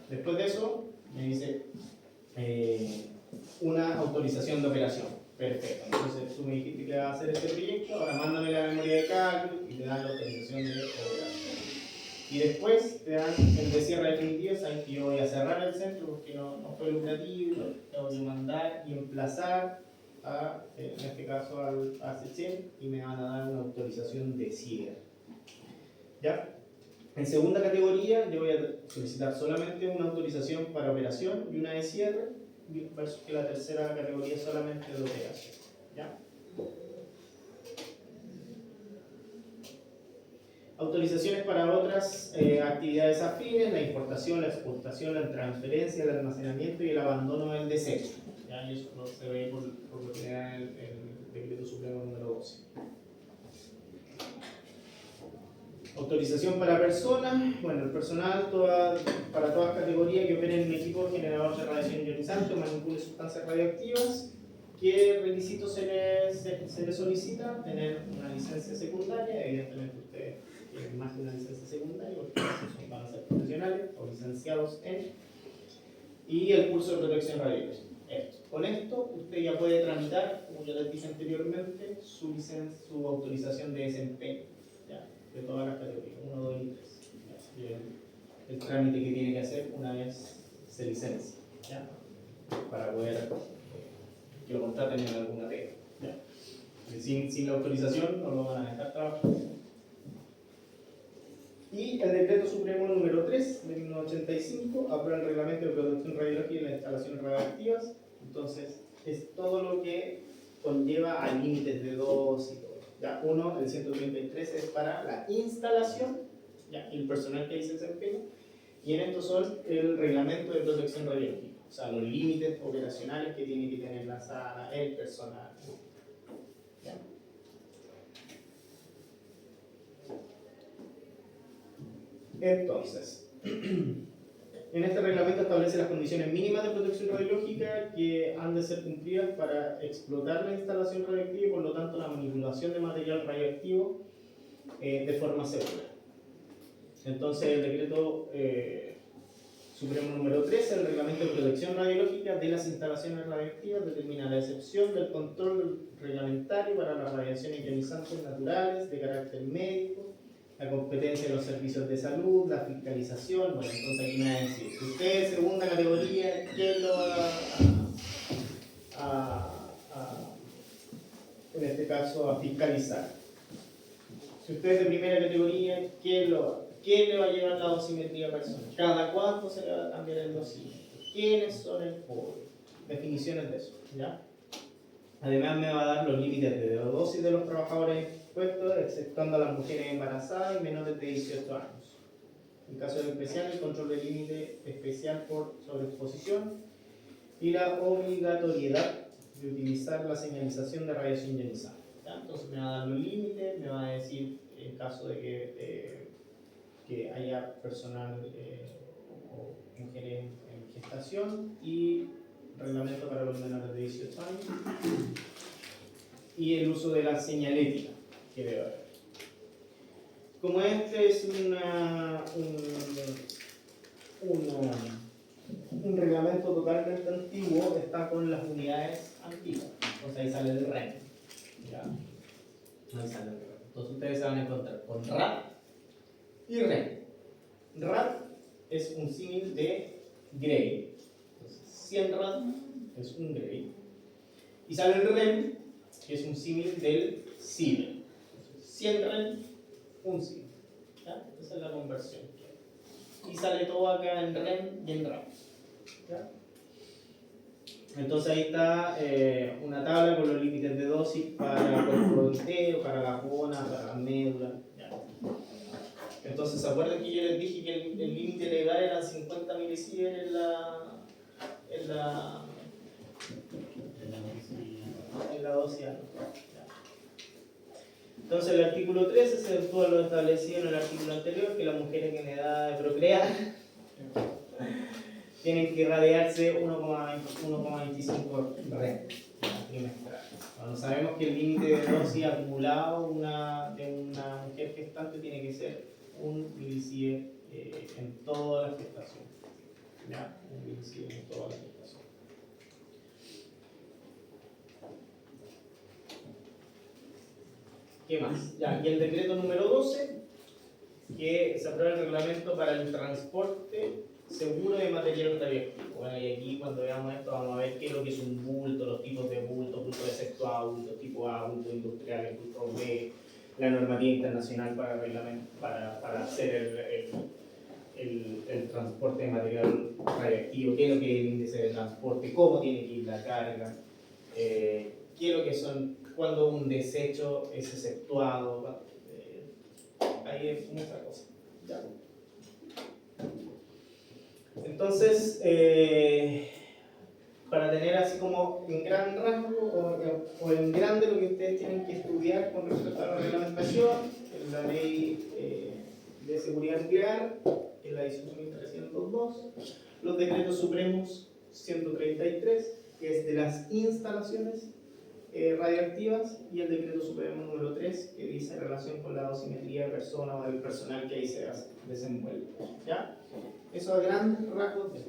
Después de eso, me dice una autorización de operación. Perfecto. Entonces tú me dijiste que vas a hacer este proyecto, ahora mándame la memoria de cálculo y te dan la autorización de operación. Y después te dan el de cierre definitivo, saben que yo voy a cerrar el centro porque no fue lucrativo, tengo que mandar y emplazar en este caso a SECHEN y me van a dar una autorización de cierre. ¿Ya? En segunda categoría yo voy a solicitar solamente una autorización para operación y una de cierre, versus que la tercera categoría solamente de operación. ¿Ya? Autorizaciones para otras actividades afines, la importación, la exportación, la transferencia, el almacenamiento y el abandono del desecho. ¿Ya? Y eso se ve por lo que da el Decreto Supremo número 12. Autorización para personas, bueno, el personal para todas categorías que operen en equipo generador de radiación ionizante o manipule sustancias radioactivas. ¿Qué requisitos se les solicita? Tener una licencia secundaria, evidentemente ustedes tienen más de una licencia secundaria porque van a ser profesionales o licenciados en, y el curso de protección radiológica. Con esto usted ya puede tramitar, como ya les dije anteriormente, su autorización de desempeño, ¿ya? De todas las categorías, 1, 2 y 3. El trámite que tiene que hacer una vez se licencia, ¿ya? Para poder que lo contraten en alguna pega, ¿ya? Sin la autorización no lo van a dejar trabajar. Y el Decreto Supremo número 3 de 1985 aprueba el reglamento de protección radiológica y las instalaciones radioactivas. Entonces, es todo lo que conlleva a límites de dosis y todo. Ya, uno, el 133 es para la instalación, ya, y el personal que dice desempeño. Y en estos son el reglamento de protección radiológica, o sea, los límites operacionales que tiene que tener la sala, el personal. ¿Ya? Entonces, en este reglamento establece las condiciones mínimas de protección radiológica que han de ser cumplidas para explotar la instalación radioactiva y por lo tanto la manipulación de material radioactivo de forma segura. Entonces el decreto Supremo número 13, el reglamento de protección radiológica de las instalaciones radioactivas, determina la excepción del control reglamentario para las radiaciones ionizantes naturales de carácter médico, la competencia de los servicios de salud, la fiscalización. Bueno, entonces aquí me va a decir, si usted es segunda categoría, ¿quién lo va en este caso, a fiscalizar? Si usted es de primera categoría, ¿quién le va a llevar la dosimetría personal? ¿Cada cuánto se le va a cambiar el dosímetro? ¿Quiénes son el pobre? Definiciones de eso, ¿ya? Además me va a dar los límites de dosis de los trabajadores expuestos, exceptuando a las mujeres embarazadas y menores de 18 años. En caso especial, el control del límite especial por sobreexposición y la obligatoriedad de utilizar la señalización de radiación ionizante. ¿Ya? Entonces me va a dar los límites, me va a decir en caso de que haya personal o mujeres en gestación y reglamento para los menores de 18 años, y el uso de la señalética que debe haber. Como este es un reglamento totalmente antiguo, está con las unidades antiguas, entonces ahí sale el REN. ¿Ya? Ahí sale el REN. Entonces ustedes se van a encontrar con RAT y REN. RAT es un símil de Gray. Entonces, 100 RAT es un Gray. Y sale el REN, que es un símil del Siebel. 100 REN, un símil. ¿Ya? Esa es la conversión. Y sale todo acá en REN y en RAT. ¿Ya? Entonces ahí está una tabla con los límites de dosis para el cuerpo entero, para la zona, para la médula. ¿Ya? Entonces, ¿se acuerdan que yo les dije que el límite legal era 50 milisievert en la dosis anual? Entonces, el artículo 13 se actúa lo establecido en el artículo anterior, que las mujeres en edad de procrear tienen que irradiarse 1,25 REM trimestral. Cuando sabemos que el límite de dosis acumulado de una mujer gestante tiene que ser 1 milisievert en toda la gestación. ¿Ya? 1 milisievert en toda la gestación. ¿Qué más? Ya, y el decreto número 12, que se aprueba el reglamento para el transporte seguro de material radioactivo. Bueno, y aquí cuando veamos esto vamos a ver qué es lo que es un bulto, los tipos de bulto sexto A, bulto tipo A, bulto industrial, bulto B, la normativa internacional para hacer el transporte de material radioactivo, qué es lo que es el índice de transporte, cómo tiene que ir la carga, qué es lo que son, cuando un desecho es exceptuado, ahí es mucha cosa. ¿Ya? Entonces, para tener así como en gran rango o en grande lo que ustedes tienen que estudiar con respecto a la reglamentación, en la ley de seguridad nuclear, en la 18.302, los decretos supremos 133, que es de las instalaciones radioactivas, y el decreto supremo número 3, que dice en relación con la dosimetría de personas o del personal que ahí se desenvuelve. ¿Ya? Eso a grandes rasgos de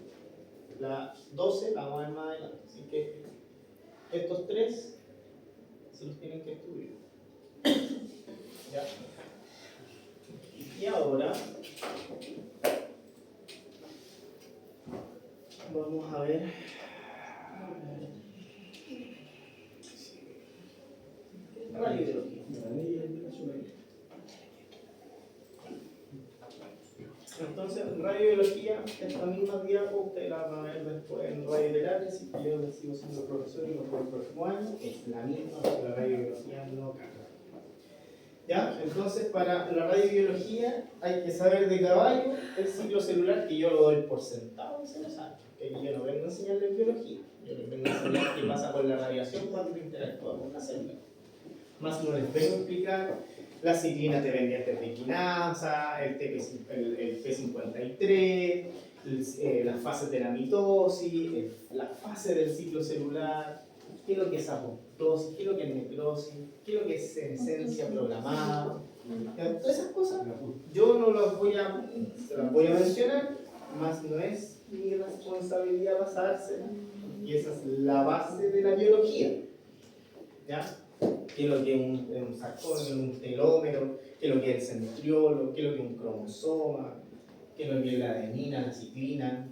la 12 la vamos a ver más adelante. Así que estos tres se los tienen que estudiar. ¿Ya? Y ahora vamos a ver radiobiología. Entonces, radiobiología, esta misma diapo, ustedes la van a ver después en radioterapia, así que yo les sigo siendo profesor y los por el próximo año, es la misma, porque la radiobiología no cambia. ¿Ya? Entonces, para la radiobiología hay que saber de caballo el ciclo celular, que yo lo doy por sentado y se lo sabe, que yo no vengo a enseñarles biología, yo les vengo a enseñar qué pasa con la radiación cuando interactúa con la célula. Más no les vengo a explicar la ciclina dependiente de quinasa, el P53, las fases de la mitosis, la fase del ciclo celular, qué es lo que es apoptosis, qué es lo que es necrosis, qué es lo que es senescencia programada. Todas esas cosas yo no se las voy a mencionar, más no es mi responsabilidad basárselas, y esa es la base de la biología. ¿Ya? ¿Qué es lo que es un sarcómero, un telómero? ¿Qué es lo que es el centriolo? ¿Qué es lo que es un cromosoma? ¿Qué es lo que es la adenina, la ciclina?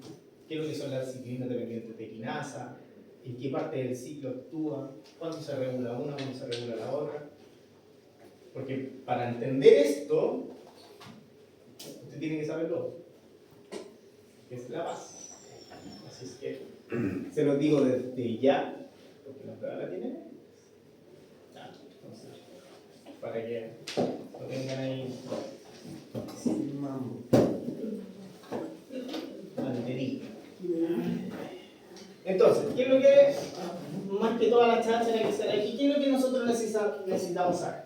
¿Qué es lo que son las ciclinas dependientes de quinasa? ¿En qué parte del ciclo actúa? ¿Cuándo se regula una? ¿Cuándo se regula la otra? Porque para entender esto, usted tiene que saberlo, que es la base. Así es que se lo digo desde ya, porque la prueba la tiene. Para que lo tengan ahí mantenido. Entonces, ¿qué es lo que, más que toda la cháchara que se da aquí, qué es lo que nosotros necesitamos saber?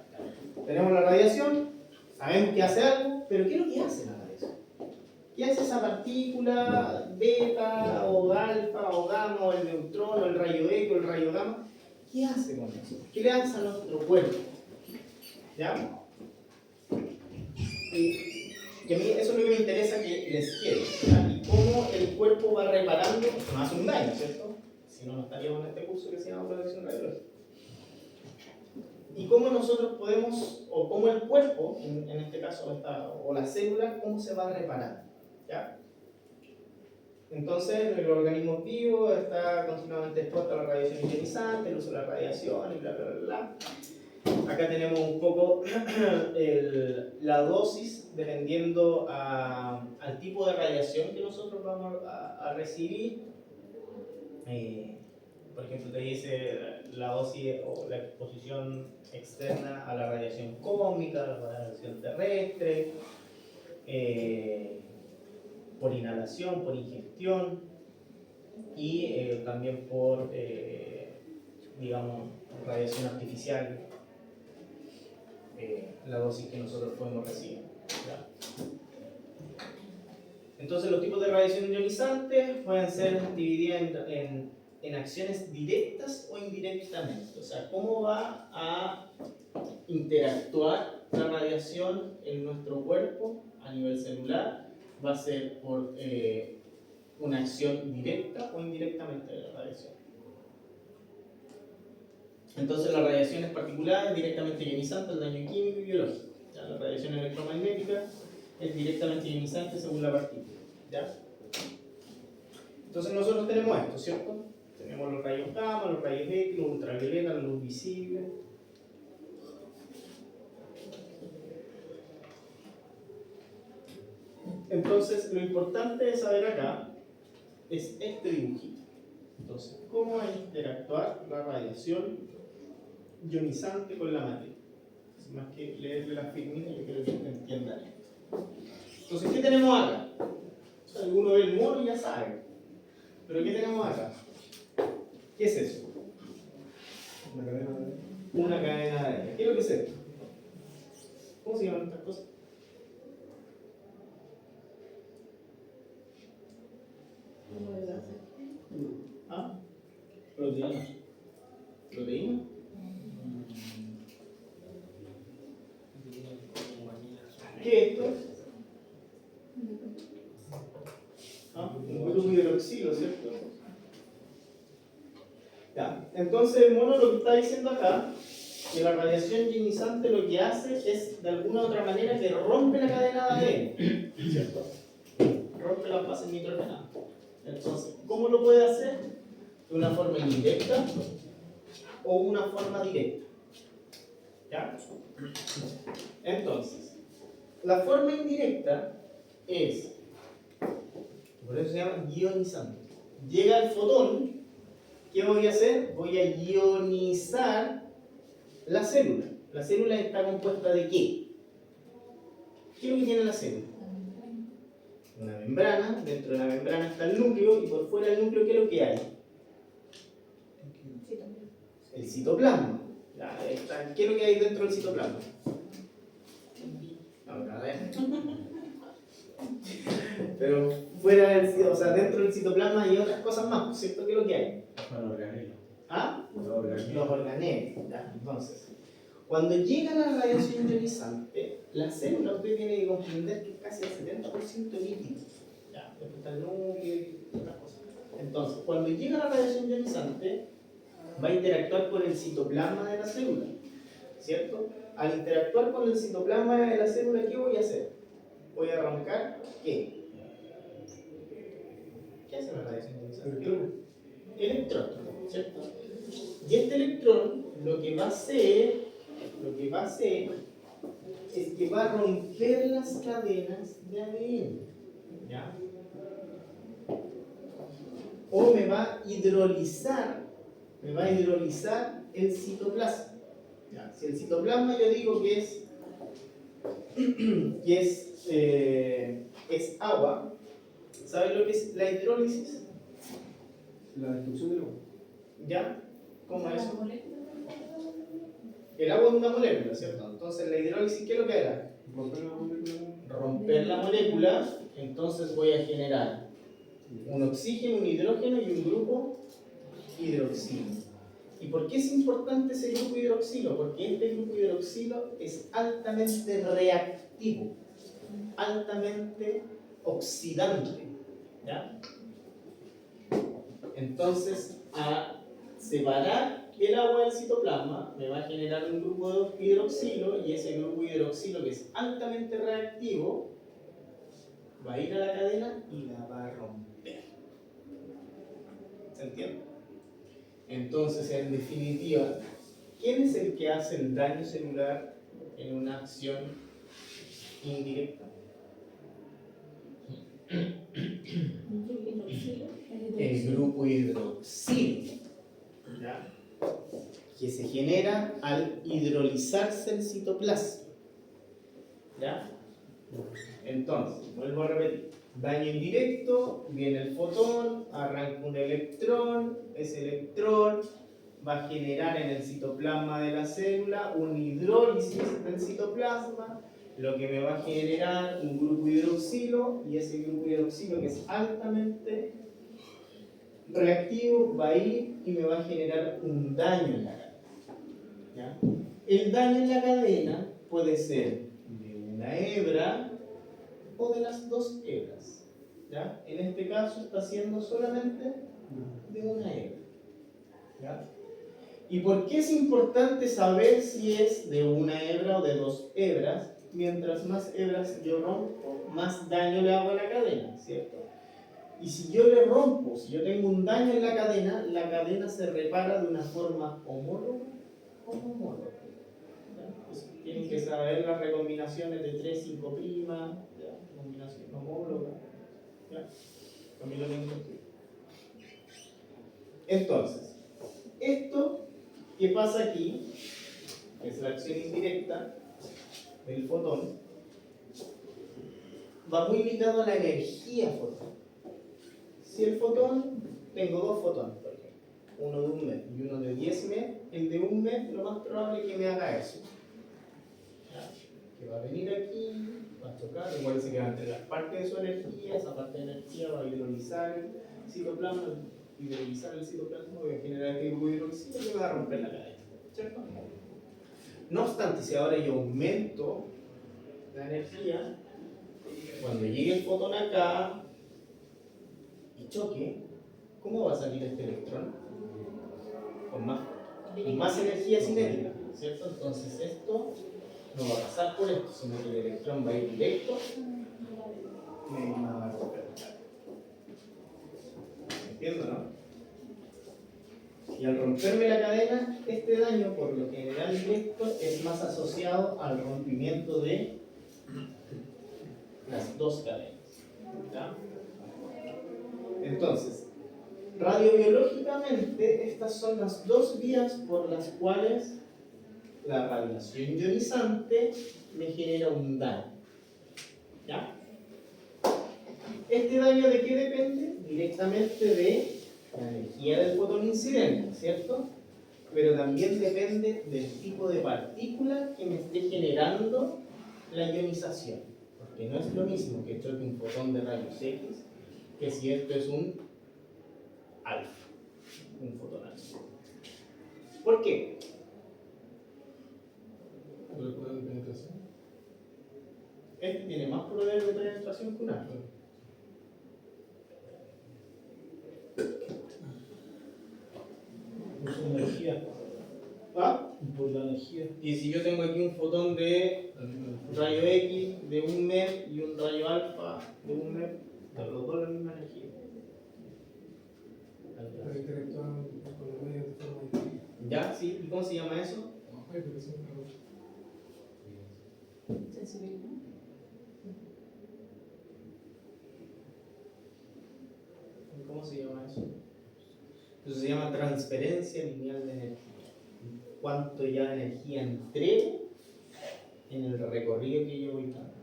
Tenemos la radiación, sabemos que hace algo, pero ¿qué es lo que hace la radiación? ¿Qué hace esa partícula beta o alfa o gamma o el neutrón o el rayo X o el rayo gamma? ¿Qué hace con eso? ¿Qué le hace a nuestro cuerpo? ¿Ya? Y a mí eso es lo que me interesa que les quede. ¿Ya? Y cómo el cuerpo va reparando, no hace un daño, ¿cierto? Si no, no estaríamos en este curso que se llama protección radiológica. Y cómo nosotros podemos, o cómo el cuerpo, en este caso, o la célula, cómo se va reparando. ¿Ya? Entonces, el organismo vivo está continuamente expuesto a la radiación ionizante, el uso de la radiación y bla, bla, bla, bla. Acá tenemos un poco la dosis dependiendo al tipo de radiación que nosotros vamos a recibir. Por ejemplo, te dice la dosis o la exposición externa a la radiación cósmica, a la radiación terrestre, por inhalación, por ingestión y también por, digamos, radiación artificial, la dosis que nosotros podemos recibir. ¿Ya? Entonces, los tipos de radiación ionizante pueden ser divididas en acciones directas o indirectamente. O sea, cómo va a interactuar la radiación en nuestro cuerpo a nivel celular. Va a ser por una acción directa o indirectamente de la radiación. Entonces, las radiaciones particulares directamente ionizantes, el daño químico y biológico. ¿Ya? La radiación electromagnética es directamente ionizante según la partícula. ¿Ya? Entonces, nosotros tenemos esto, ¿cierto? Tenemos los rayos gamma, los rayos X, los ultravioleta, la luz visible. Entonces, lo importante de saber acá es este dibujito. Entonces, ¿cómo va a interactuar la radiación ionizante con la materia? Más que leerle las figuritas, yo quiero que entiendan esto. Entonces, ¿qué tenemos acá? O sea, alguno ve el mono y ya sabe. Pero ¿qué tenemos acá? ¿Qué es eso? Una cadena de... Una cadena de aire. ¿Qué es lo que es esto? ¿Cómo se llaman estas cosas? ¿Ah? Proteína. ¿Proteína? ¿Qué es esto? ¿Ah? Un grupo hidroxilo, ¿cierto? Ya. Entonces el mono lo que está diciendo acá, que la radiación ionizante lo que hace es de alguna u otra manera que rompe la cadena de ADN, ¿cierto? Rompe las bases nitrogenadas. Entonces, ¿cómo lo puede hacer? ¿De una forma indirecta o una forma directa? ¿Ya? Entonces, la forma indirecta es, por eso se llama ionizante. Llega el fotón, ¿qué voy a hacer? Voy a ionizar la célula. ¿La célula está compuesta de qué? ¿Qué es lo que tiene la célula? Una membrana, dentro de la membrana está el núcleo y por fuera del núcleo, ¿qué es lo que hay? El citoplasma. ¿Qué es lo que hay dentro del citoplasma? No, nada. Pero fuera del, o sea, dentro del citoplasma hay otras cosas más, ¿cierto? ¿Qué es lo que hay? Los organelos. ¿Ah? Los organelos. Los organelos. ¿Ya? Entonces, cuando llega la radiación ionizante, la célula, usted tiene que comprender que es casi el 70% líquido. ¿Ya? Después está el núcleo y otras cosas. Entonces, cuando llega la radiación ionizante, va a interactuar con el citoplasma de la célula, ¿cierto? Al interactuar con el citoplasma de la célula, ¿qué voy a hacer? Voy a arrancar, ¿qué? ¿Qué hace la radiación ionizante? Electrón, ¿cierto? Y este electrón lo que va a hacer es que va a romper las cadenas de ADN, ¿ya? O me va a hidrolizar el citoplasma. ¿Ya? Si el citoplasma yo digo que es agua, ¿sabes lo que es la hidrólisis? La destrucción del agua. ¿Ya? ¿Cómo es eso? El agua es una molécula, ¿cierto? Entonces la hidrólisis, ¿qué es lo que hará? Romper la molécula. Romper la molécula Entonces voy a generar un oxígeno, un hidrógeno y un grupo hidroxilo. ¿Y por qué es importante ese grupo hidroxilo? Porque este grupo hidroxilo es altamente reactivo, altamente oxidante. ¿Ya? Entonces, a separar el agua del citoplasma, me va a generar un grupo de hidroxilo, y ese grupo hidroxilo, que es altamente reactivo, va a ir a la cadena y la va a romper. ¿Se entiende? Entonces, en definitiva, ¿quién es el que hace el daño celular en una acción indirecta? El grupo hidroxilo, ¿ya? Que se genera al hidrolizarse el citoplasma. ¿Ya? Entonces, vuelvo a repetir. Daño indirecto, viene el fotón, arranca un electrón, ese electrón va a generar en el citoplasma de la célula un hidrólisis del citoplasma, lo que me va a generar un grupo hidroxilo, y ese grupo hidroxilo, que es altamente reactivo, va a ir y me va a generar un daño en la cadena. ¿Ya? El daño en la cadena puede ser de una hebra o de las dos hebras. ¿Ya? En este caso está siendo solamente de una hebra. ¿Ya? ¿Y por qué es importante saber si es de una hebra o de dos hebras? Mientras más hebras yo rompo, más daño le hago a la cadena, ¿cierto? Y si yo le rompo, si yo tengo un daño en la cadena se repara de una forma homóloga o no homóloga. Pues tienen que saber las recombinaciones de 3, 5', ¿ya? Combinación homóloga. ¿Ya? También lo tengo que estudiar. Entonces, esto que pasa aquí, que es la acción indirecta del fotón, va muy ligado a la energía fotón. Si el fotón, tengo dos fotones, por ejemplo, uno de 1 MEV y uno de 10 MEV, el de 1 MEV lo más probable es que me haga eso. ¿Ya? Que va a venir aquí, va a chocar, igual se va a entregar parte de su energía, esa parte de energía va a hidrolizar el citoplasma, voy a generar este grupo hidroxilo y me va a romper la cadena, ¿cierto? No obstante, si ahora yo aumento la energía, cuando llegue el fotón acá y choque, ¿cómo va a salir este electrón? Con más energía cinética, ¿cierto? Entonces esto no va a pasar por esto, sino que el electrón va a ir directo y me va a romper. ¿Entiendo, no? Y al romperme la cadena, este daño, por lo general directo, es más asociado al rompimiento de las dos cadenas. ¿Ya? Entonces, radiobiológicamente, estas son las dos vías por las cuales la radiación ionizante me genera un daño. ¿Ya? ¿Este daño de qué depende? Directamente de la energía del fotón incidente, ¿cierto? Pero también depende del tipo de partícula que me esté generando la ionización. Porque no es lo mismo que choque un fotón de rayos X que si esto es un alfa, un fotón alfa. ¿Por qué? ¿Por el poder de penetración? Este tiene más poder de penetración que un alfa. Por su energía. ¿Ah? Por la energía. Y si yo tengo aquí un fotón de rayo X de 1 MEV y un rayo alfa de 1 MEV, los dos la misma energía. Pero interactúan con los medios de forma distinta. ¿Ya? ¿Sí? ¿Y cómo se llama eso? Ay, pero eso es una cosa. Sensibilidad. ¿Cómo se llama eso? Eso se llama transferencia lineal de energía. ¿Cuánto ya energía entrego en el recorrido que yo voy dando?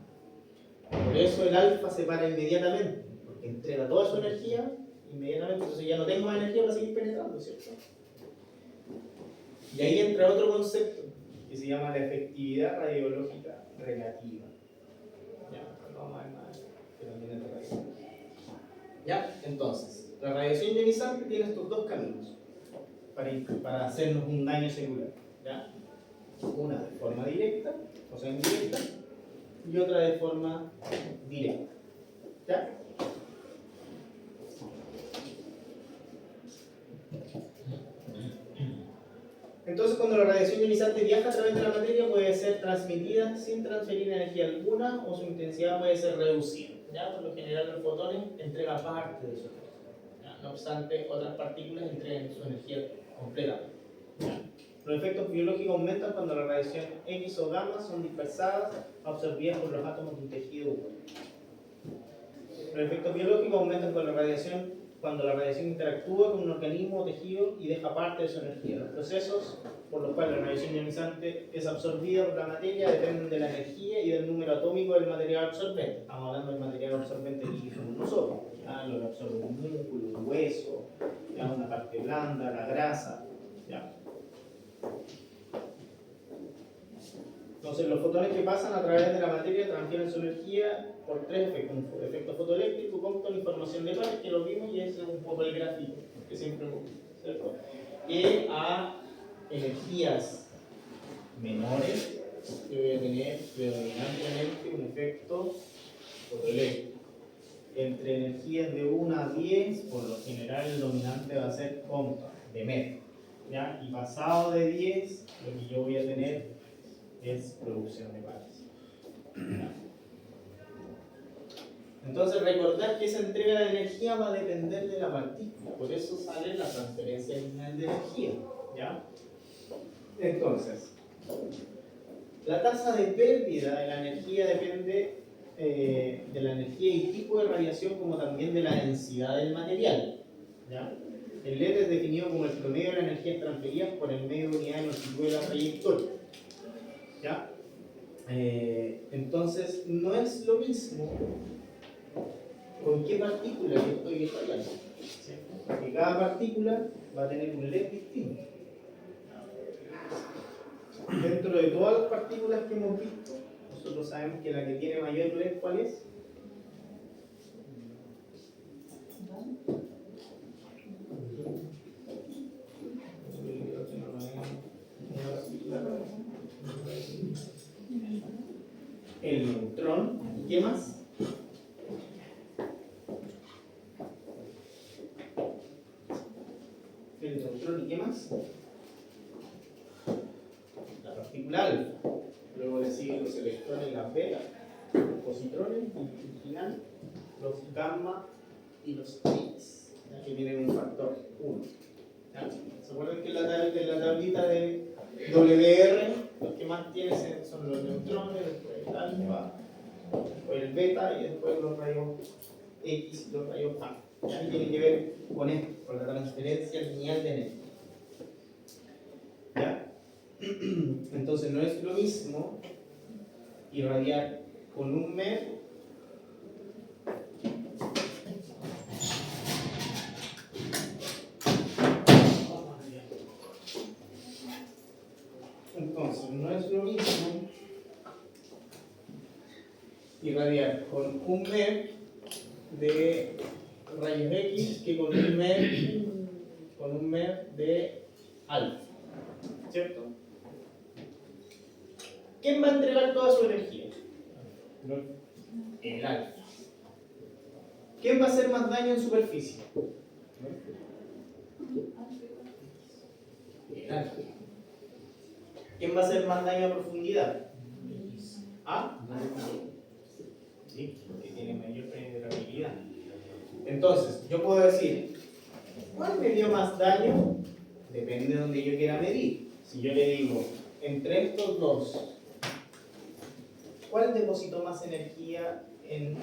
Por eso el alfa se para inmediatamente, porque entrega toda su energía inmediatamente, entonces ya no tengo más energía para seguir penetrando, ¿cierto? Y ahí entra otro concepto que se llama la efectividad radiológica relativa. Ya, no vamos a ver más, que también fines de radiación. ¿Ya? Entonces, la radiación ionizante tiene estos dos caminos para hacernos un daño celular. ¿Ya? Una de forma directa, o sea, indirecta, y otra de forma directa. ¿Ya? Entonces, cuando la radiación ionizante viaja a través de la materia, puede ser transmitida sin transferir energía alguna o su intensidad puede ser reducida. ¿Ya? Por lo general, los fotones entregan parte de su energía. ¿Ya? No obstante, otras partículas entregan su energía completamente. ¿Ya? Los efectos biológicos aumentan cuando la radiación X o gamma son dispersadas, absorbidas por los átomos de un tejido humano. Los efectos biológicos aumentan cuando la radiación interactúa con un organismo o tejido y deja parte de su energía. Los procesos por los cuales la radiación ionizante es absorbida por la materia dependen de la energía y del número atómico del material absorbente. Estamos hablando del material absorbente que somos nosotros. ¿Ya? Lo que absorbe un músculo, un hueso, ¿ya? Una parte blanda, la grasa. ¿Ya? Entonces, los fotones que pasan a través de la materia transfieren su energía por tres efectos: un efecto fotoeléctrico, cóctel y formación de pares, que lo vimos y ese es un poco el gráfico que siempre vemos, ¿cierto? Que a energías menores yo voy a tener predominantemente un efecto fotoeléctrico. Entre energías de 1 a 10, por lo general el dominante va a ser Compton, de metro. ¿Ya? Y pasado de 10, lo que yo voy a tener es producción de pares. Entonces, recordar que esa entrega de energía va a depender de la partícula, por eso sale la transferencia lineal de energía. ¿Ya? Entonces, la tasa de pérdida de la energía depende de la energía y tipo de radiación, como también de la densidad del material. ¿Ya? El LED es definido como el promedio de la energía transferida por el medio de unidad de longitud de la trayectoria. ¿Ya? Entonces, no es lo mismo con qué partícula yo estoy irradiando. ¿Sí? Porque cada partícula va a tener un LED distinto. Dentro de todas las partículas que hemos visto, nosotros sabemos que la que tiene mayor LED, ¿cuál es? El neutrón. ¿Y qué más? El neutrón. ¿Y qué más? La partícula alfa. Luego le siguen los electrones, las betas, los positrones y al final los gamma y los X, que tienen un factor 1. ¿Se acuerdan que en la tablita de WR los que más tienen son los neutrones, después el alfa, después el beta y después los rayos X y los rayos gamma? Y tiene que ver con esto, con la transferencia lineal de energía. ¿Ya? Entonces no es lo mismo irradiar con un MER irradiar con un MER de rayos X que con un MER de alfa, ¿cierto? ¿Quién va a entregar toda su energía? El alfa. ¿Quién va a hacer más daño en superficie? El alfa. ¿Quién va a hacer más daño a profundidad? ¿Ah? Sí, porque tiene mayor penetrabilidad. Entonces, yo puedo decir, ¿cuál me dio más daño? Depende de donde yo quiera medir. Si yo le digo, entre estos dos, ¿cuál depositó más energía en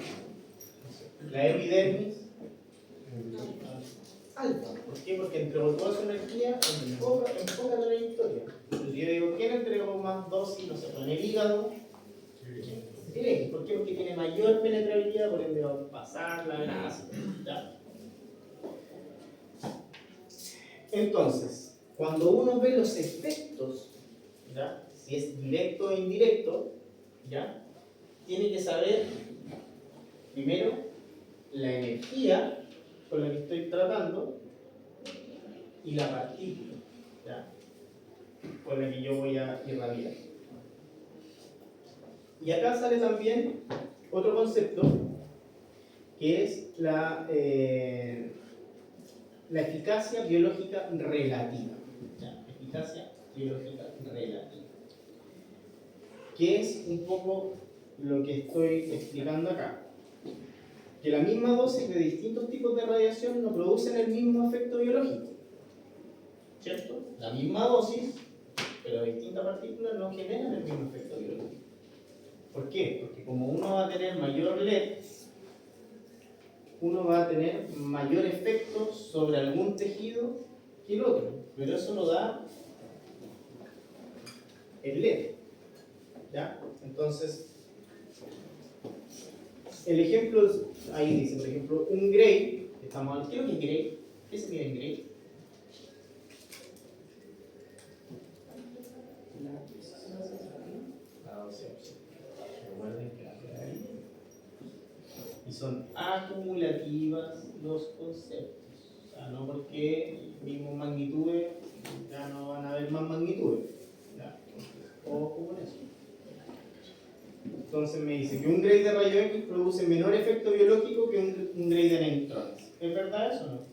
la epidermis? Alfa. ¿Por qué? Porque entregó toda su energía en poca trayectoria. Entonces yo digo, ¿quién entregó más dosis? No sé, en el hígado. El X. ¿Por qué? Porque tiene mayor penetrabilidad, por ende va a pasar la grasa. ¿Ya? Entonces, cuando uno ve los efectos, ¿ya? Si es directo o indirecto, ¿ya? Tiene que saber, primero, la energía con la que estoy tratando y la partícula, ¿ya?, con la que yo voy a irradiar. Y acá sale también otro concepto que es la eficacia biológica relativa. ¿Ya? Eficacia biológica relativa. Que es un poco lo que estoy explicando acá. Que la misma dosis de distintos tipos de radiación no producen el mismo efecto biológico. ¿Cierto? La misma dosis, pero distintas partículas no generan el mismo efecto biológico. ¿Por qué? Porque como uno va a tener mayor LED, uno va a tener mayor efecto sobre algún tejido que el otro. Pero eso lo da el LED. ¿Ya? Entonces, el ejemplo, ahí dice, por ejemplo, un Gray, estamos, ¿qué es lo que es Gray? ¿Qué se mide en Gray? Recuerden que ahí. Y son acumulativas los conceptos. O sea, no porque mismo magnitudes ya no van a haber más magnitudes. ¿Ya? Ojo con eso. Entonces me dice que un Gray de rayo X produce menor efecto biológico que un Gray de neutrones. ¿Es verdad eso o no?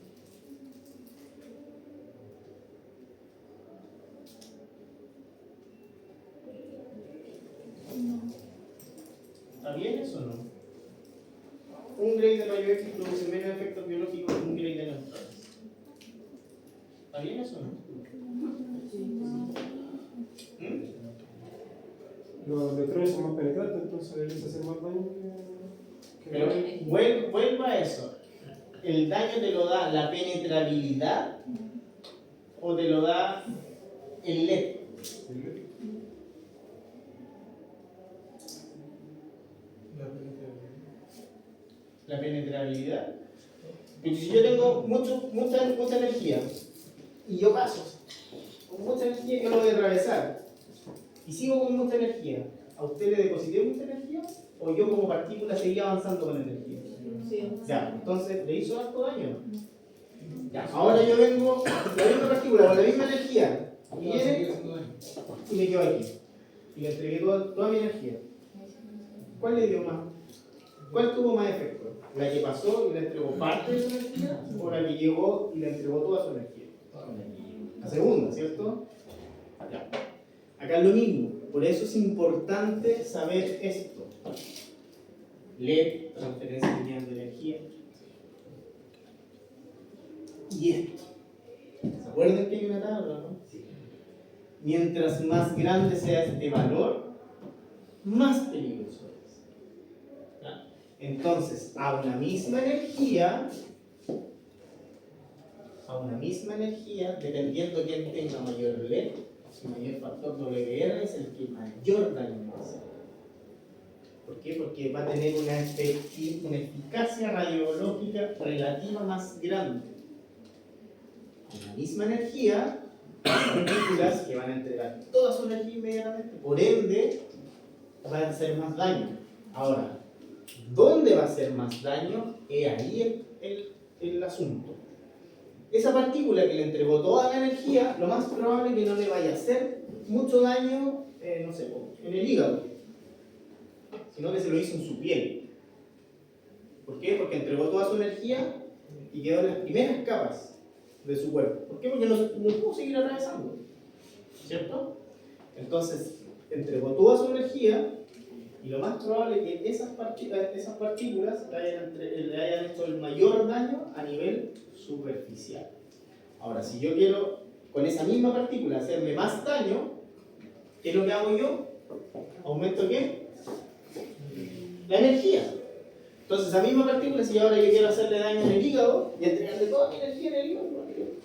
¿Está bien eso o no? Un Gray de rayo X produce menos efectos biológicos que un Gray de neutrones. ¿Está bien eso o no? Los neutrones son más penetrantes, entonces les hace más daño que Pero vuelvo a eso. ¿El daño te lo da la penetrabilidad o te lo da el LED? La penetrabilidad. Porque si yo tengo mucha energía y yo paso con mucha energía, yo lo voy a atravesar y sigo con mucha energía, ¿a usted le deposité mucha energía o yo como partícula seguía avanzando con energía? Sí. Ya, entonces le hizo harto daño. Ya, ahora yo vengo, la misma partícula con la misma energía y viene y me quedo aquí y le entregué toda mi energía. ¿Cuál le dio más? ¿Cuál tuvo más efecto? ¿La que pasó y le entregó parte de su energía o la que llegó y le entregó toda su energía? La segunda, ¿cierto? Ya. Acá es lo mismo, por eso es importante saber esto. LED, transferencia lineal de energía. Y esto. ¿Se acuerdan que hay una tabla, no? Mientras más grande sea este valor, más peligroso es. ¿Ya? Entonces, a una misma energía, dependiendo quién tenga mayor LED, su mayor factor WR es el que mayor daño va a hacer. ¿Por qué? Porque va a tener una eficacia radiológica relativa más grande. A la misma energía, hay partículas que van a entregar toda su energía inmediatamente, por ende, van a hacer más daño. Ahora, ¿dónde va a hacer más daño? Es ahí el asunto. Esa partícula que le entregó toda la energía, lo más probable es que no le vaya a hacer mucho daño, no sé, en el hígado, sino que se lo hizo en su piel. ¿Por qué? Porque entregó toda su energía y quedó en las primeras capas de su cuerpo. ¿Por qué? Porque no pudo seguir atravesando, ¿cierto? Entonces, entregó toda su energía y lo más probable es que esas partículas le hayan hecho el mayor daño a nivel superficial. Ahora, si yo quiero con esa misma partícula hacerle más daño, ¿qué es lo que hago yo? ¿Aumento qué? La energía. Entonces, esa misma partícula, si ahora yo quiero hacerle daño en el hígado y entregarle toda mi energía en el hígado,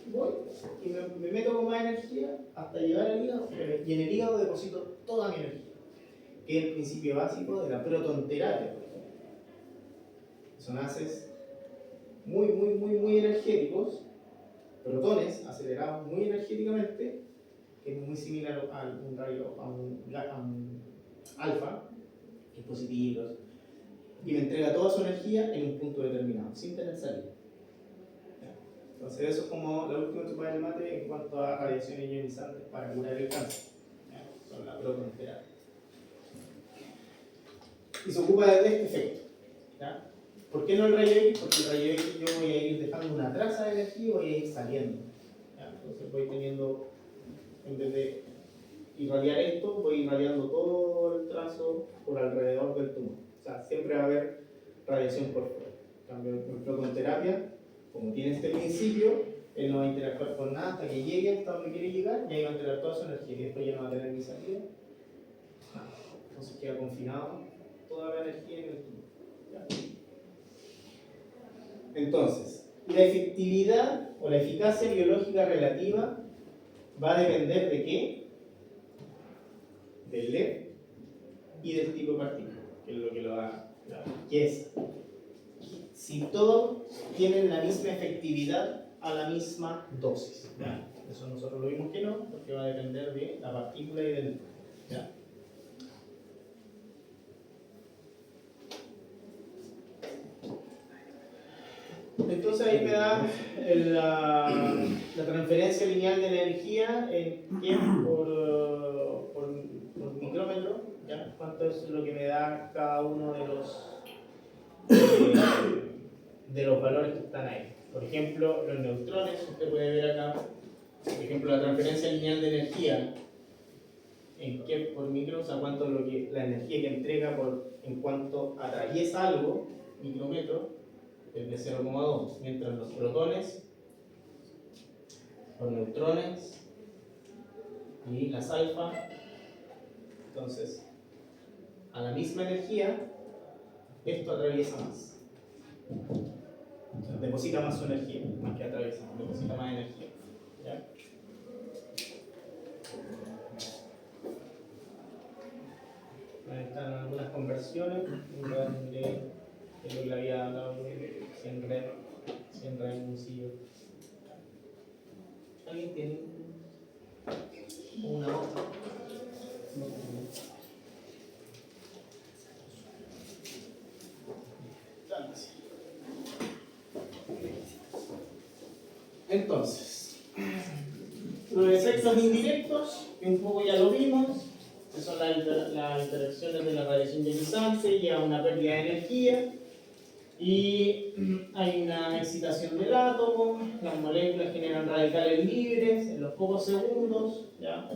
voy y me meto con más energía hasta llegar al hígado, y en el hígado deposito toda mi energía, que es el principio básico de la protonterapia. Son haces muy energéticos, protones acelerados muy energéticamente, que es muy similar a un alfa, que es positivo. y me entrega toda su energía en un punto determinado, sin tener salida. ¿Ya? Entonces eso es como la última chupada del mate en cuanto a radiaciones ionizantes para curar el cáncer. ¿Ya? Son la protonterapia. Y se ocupa de este efecto. ¿Ya? ¿Por qué no el rayo X? Porque el rayo X yo voy a ir dejando una traza de energía y voy a ir saliendo. ¿Ya? Entonces voy teniendo, en vez de irradiar esto, voy irradiando todo el trazo por alrededor del tumor. O sea, siempre va a haber radiación por fuera. En cambio, en protonterapia, como tiene este principio, él no va a interactuar con nada hasta que llegue hasta donde quiere llegar y ahí va a entregar toda su energía y después ya no va a tener ni salida. Entonces queda confinado toda la energía en el tumor. ¿Ya? Entonces, la efectividad o la eficacia biológica relativa va a depender de qué? Del LED y del tipo de partícula, que es lo que lo da, que es si todos tienen la misma efectividad a la misma dosis. ¿Ya? Eso nosotros lo vimos que no, porque va a depender de la partícula y del... ¿Ya? Entonces ahí me da la transferencia lineal de energía en tiempo por micrómetro, ¿ya? Cuánto es lo que me da cada uno de los valores que están ahí. Por ejemplo, los neutrones, usted puede ver acá, por ejemplo, la transferencia lineal de energía en qué por micro, o sea, cuánto es lo que, la energía que entrega en cuanto atraviesa algo, micrómetro, es de 0,2, mientras los protones, los neutrones y las alfa, entonces, a la misma energía, esto atraviesa más. O sea, deposita más su energía, más que atraviesa, deposita más energía. ¿Ya? Ahí están algunas conversiones, de lo que le había dado de 100 red, 100 red en un sillo. ¿Alguien tiene una hoja? Entonces, los efectos indirectos, que un poco ya lo vimos, que son las interacciones de la radiación ionizante, lleva una pérdida de energía y hay una excitación del átomo, las moléculas generan radicales libres en los pocos segundos, ¿ya?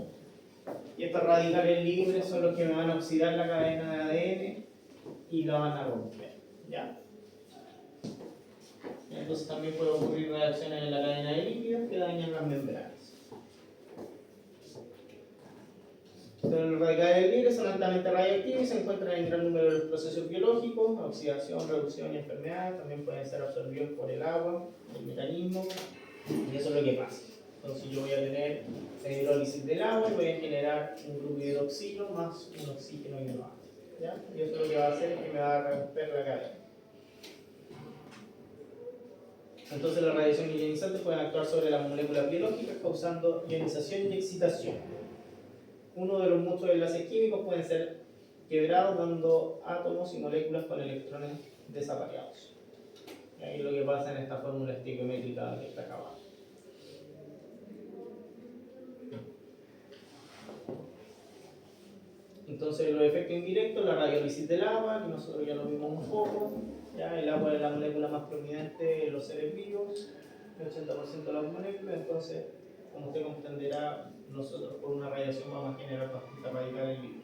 Y estos radicales libres son los que me van a oxidar la cadena de ADN y la van a romper, ¿ya? Entonces también puede ocurrir reacciones en la cadena de lípidos que dañan las membranas. Entonces, los radicales libres son altamente radioactivos y se encuentran en gran número de los procesos biológicos, oxidación, reducción y enfermedades. También pueden ser absorbidos por el agua, el mecanismo, y eso es lo que pasa. Entonces yo voy a tener hidrólisis del agua y voy a generar un grupo de hidroxilo más un oxígeno inorgánico. ¿Ya? Y eso es lo que va a hacer que me va a romper la cadena. Entonces las radiaciones ionizantes pueden actuar sobre las moléculas biológicas causando ionización y excitación. Uno de los muchos enlaces químicos pueden ser quebrados dando átomos y moléculas con electrones desapagados. Y ahí es lo que pasa en esta fórmula estequiométrica que está acá abajo. Entonces los efectos indirectos, la radiólisis del agua, que nosotros ya lo vimos un poco, ¿ya? El agua es la molécula más prominente en los seres vivos, el 80% de las moléculas, entonces, como usted comprenderá, nosotros por una radiación vamos a generar bastante radicales libres.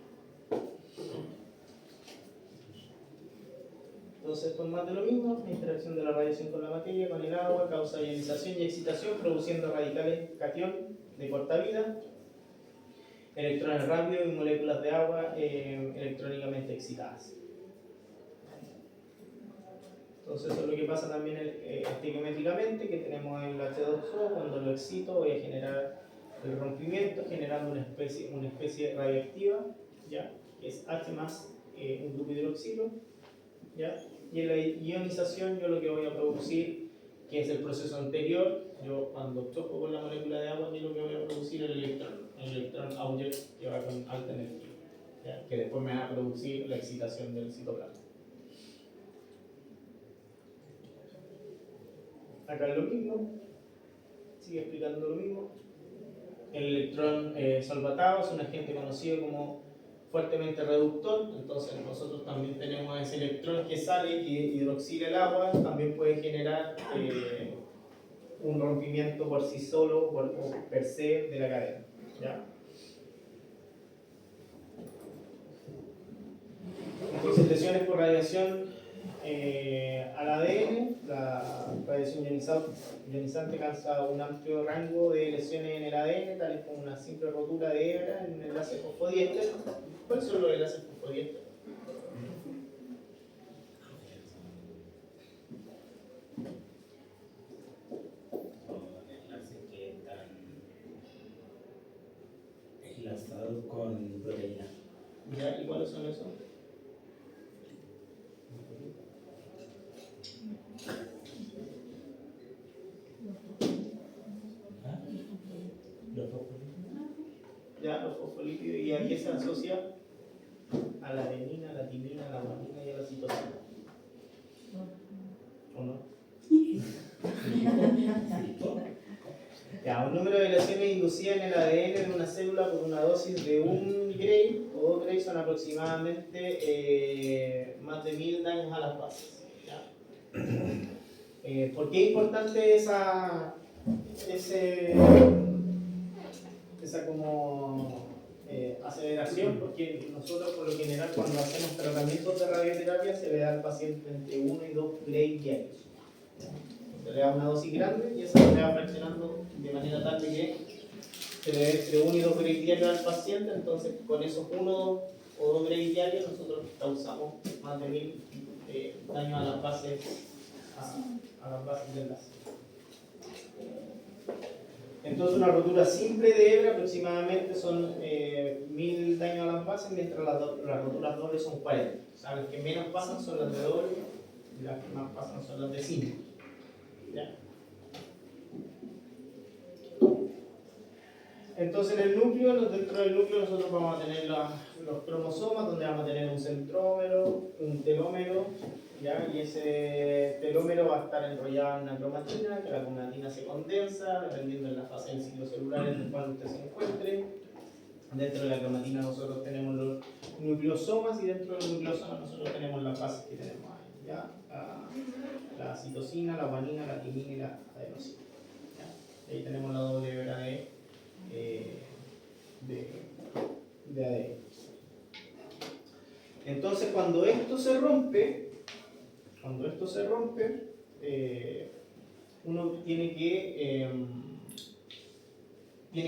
Entonces, pues más de lo mismo, la interacción de la radiación con la materia, con el agua, causa ionización y excitación, produciendo radicales catión de corta vida, electrones rápidos y moléculas de agua electrónicamente excitadas. Entonces eso es lo que pasa también estequiométricamente, que tenemos el H2O, cuando lo excito voy a generar el rompimiento, generando una especie radioactiva, ¿ya? Que es H más un grupo hidroxilo, ¿ya? Y en la ionización yo lo que voy a producir, que es el proceso anterior, yo cuando choco con la molécula de agua, yo lo que voy a producir es el electrón Auger que va con alta energía, ¿ya? Que después me va a producir la excitación del citoplasma. Acá es lo mismo, sigue explicando lo mismo. El electrón solvatado es un agente conocido como fuertemente reductor, entonces nosotros también tenemos ese electrón que sale, que hidroxila el agua, también puede generar un rompimiento por sí solo o per se de la cadena. ¿Ya? Entonces, lesiones por radiación al ADN, la radiación ionizante causa un amplio rango de lesiones en el ADN, tales como una simple rotura de hebra en un enlace fosfodiéster. ¿Cuáles son los enlaces fosfodiéster? Enlaces que están enlazados con proteínas. ¿Ya? ¿Y cuáles son esos? Los fosfolípidos. ¿Ya? Los fosfolípidos. ¿Y a qué se asocia? A la adenina, la timina, la guanina y a la citosina. ¿O no? Ya, un número de lesiones inducidas en el ADN de una célula por una dosis de 1 Gray o 2 Gray son aproximadamente más de 1000 daños a las bases. ¿Ya? ¿Por qué es importante esa como aceleración? Porque nosotros por lo general cuando hacemos tratamientos de radioterapia se le da al paciente entre 1 y 2 Gray diarios. Se le da una dosis grande y esa se le va fraccionando de manera tal de que se le dé entre 1 y 2 Gray diarios al paciente, entonces con esos 1 o 2 Gray diarios nosotros causamos más de 1000 daños a las bases del enlace. Entonces una rotura simple de hebra aproximadamente son 1000 daños a las bases, mientras las roturas dobles son 40. O sea, las que menos pasan son las de doble y las que más pasan son las de 5. ¿Ya? Entonces en el núcleo, dentro del núcleo nosotros vamos a tener los cromosomas, donde vamos a tener un centrómero, un telómero, ¿ya? Y ese telómero va a estar enrollado en una cromatina, que la cromatina se condensa, dependiendo de la fase del ciclo celular en el cual usted se encuentre. Dentro de la cromatina nosotros tenemos los nucleosomas y dentro de los nucleosomas nosotros tenemos las fases que tenemos ahí, ¿ya? La citosina, la guanina, la timina y la adenosina. ¿Ya? Ahí tenemos la doble hebra de ADN. Entonces cuando esto se rompe, uno tiene que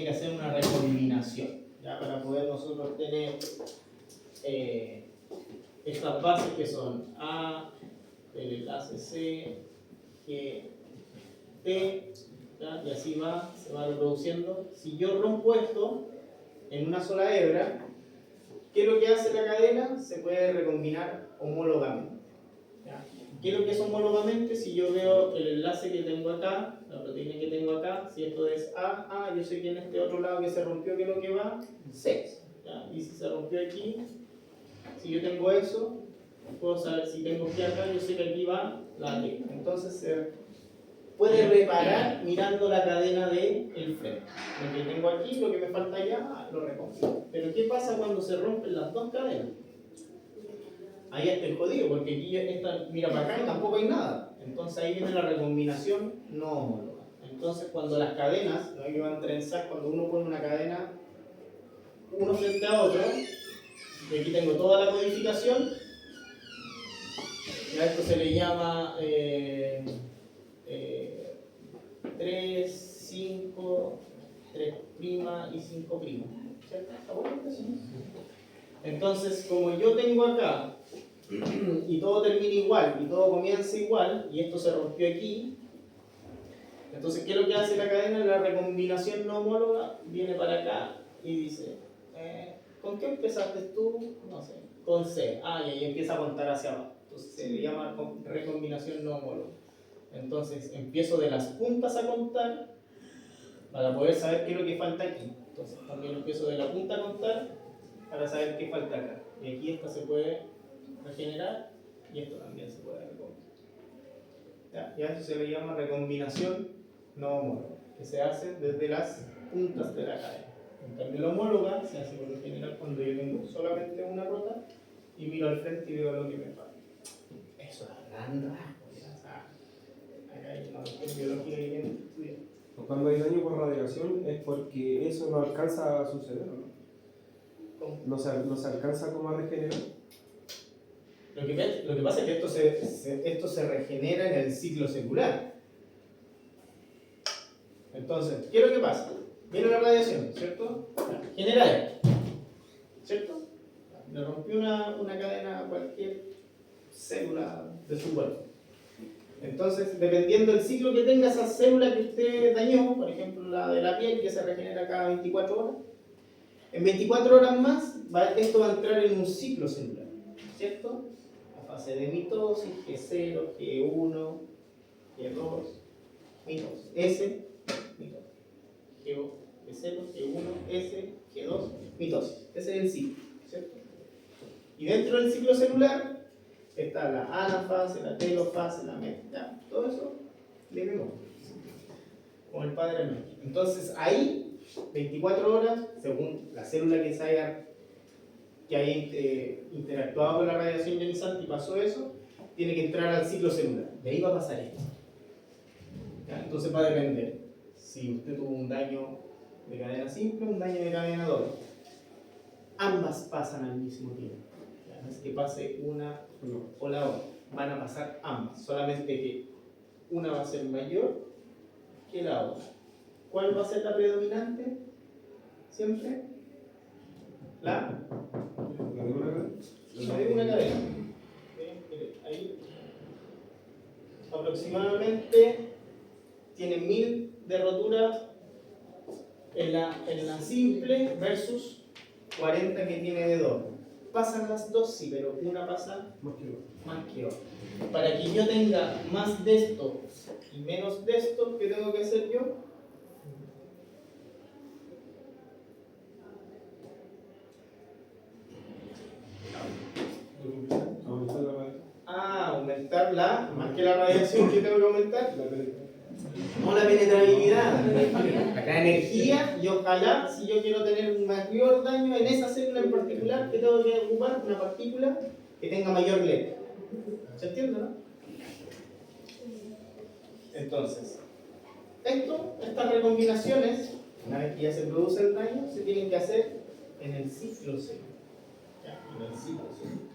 hacer una recombinación, ¿ya? Para poder nosotros tener estas bases que son A, el enlace C, G, T, ¿ya? Y así se va reproduciendo. Si yo rompo esto en una sola hebra, ¿qué es lo que hace la cadena? Se puede recombinar homólogamente. ¿Ya? ¿Qué es lo que es homólogamente? Si yo veo el enlace que tengo acá, la proteína que tengo acá, si esto es A, yo sé que en este otro lado que se rompió, ¿qué es lo que va? 6. ¿Ya? Y si se rompió aquí, si yo tengo eso, puedo saber si tengo G acá, yo sé que aquí va la T. Entonces se puede reparar mirando la cadena del frente. Lo que tengo aquí, lo que me falta allá, lo recombino. Pero ¿qué pasa cuando se rompen las dos cadenas? Ahí está el jodido, porque aquí esta mira para acá y tampoco hay nada. Entonces ahí viene la recombinación no homóloga. Entonces cuando las cadenas, ¿no? Que van trenzar, cuando uno pone una cadena uno frente a otro, y aquí tengo toda la codificación, y a esto se le llama 3, 5, 3' y 5'. ¿Cierto? ¿Está bueno? Entonces, como yo tengo acá y todo termina igual y todo comienza igual y esto se rompió aquí, entonces ¿qué es lo que hace la cadena? La recombinación no homóloga viene para acá y dice ¿con qué empezaste tú? No sé, con C. Y ahí empieza a contar hacia abajo. Entonces se le llama recombinación no homóloga. Entonces empiezo de las puntas a contar para poder saber qué es lo que falta aquí. Entonces también empiezo de la punta a contar para saber qué falta acá. Y aquí esta se puede regenerar y esto también se puede recombinar. ¿ya? Y a eso se le llama recombinación no homóloga, que se hace desde las puntas de la cadena. En cambio, la homóloga se hace por lo general cuando yo tengo solamente una rueda y miro al frente y veo lo que me pasa. Eso es gran rasgo, ¿ya? O sea, acá hay una cuestión biológica que tienen que estudiar. Cuando hay daño por radiación es porque eso no alcanza a suceder, ¿no? ¿Cómo? No se alcanza como a regenerar. Lo que pasa es que esto se regenera en el ciclo celular. Entonces, ¿qué es lo que pasa? Viene la radiación, ¿cierto? Genera esto, ¿cierto? Le rompió una cadena a cualquier célula de su cuerpo. Entonces, dependiendo del ciclo que tenga esa célula que usted dañó, por ejemplo la de la piel que se regenera cada 24 horas, en 24 horas más esto va a entrar en un ciclo celular, ¿cierto? La fase de mitosis, G0, G1, G2, mitosis, S, mitosis, G0, G1, S, G2, mitosis. Ese es el ciclo, ¿cierto? Y dentro del ciclo celular está la anafase, la telofase, la meta, todo eso le vemos con el padre nuestro. Entonces ahí, 24 horas, según la célula que haya interactuado con la radiación ionizante y pasó eso, tiene que entrar al ciclo celular. De ahí va a pasar esto. ¿Ya? Entonces va a depender si usted tuvo un daño de cadena simple o un daño de cadena doble. Ambas pasan al mismo tiempo. ¿Ya? No es que pase una o la otra. Van a pasar ambas. Solamente que una va a ser mayor que la otra. ¿Cuál va a ser la predominante? Siempre la de una cadena. Ahí aproximadamente tiene 1000 de rotura en la simple versus 40 que tiene de doble. Pasan las dos, sí, pero una pasa más que otra. Para que yo tenga más de esto y menos de esto, ¿qué tengo que hacer yo? Aumentar más que la radiación, ¿qué tengo que aumentar? No la penetrabilidad, la energía, y ojalá, si yo quiero tener un mayor daño en esa célula en particular, que tengo que ocupar una partícula que tenga mayor LED. ¿Se entiende, no? Entonces, estas recombinaciones, una vez que ya se produce el daño, se tienen que hacer en el ciclo celular. En el ciclo celular.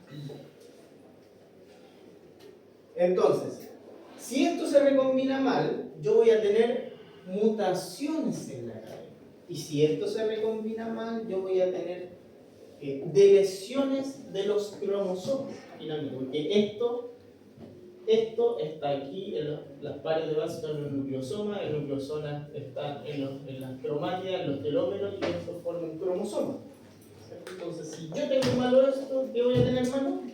Entonces, si esto se recombina mal, yo voy a tener mutaciones en la cadena. Y si esto se recombina mal, yo voy a tener deleciones de los cromosomas, finalmente, porque esto está aquí, en las pares de base están en los nucleosomas, el nucleosoma está en las cromátidas, en los telómeros, y esto forma un cromosoma. Entonces, si yo tengo malo esto, ¿qué voy a tener malo? Un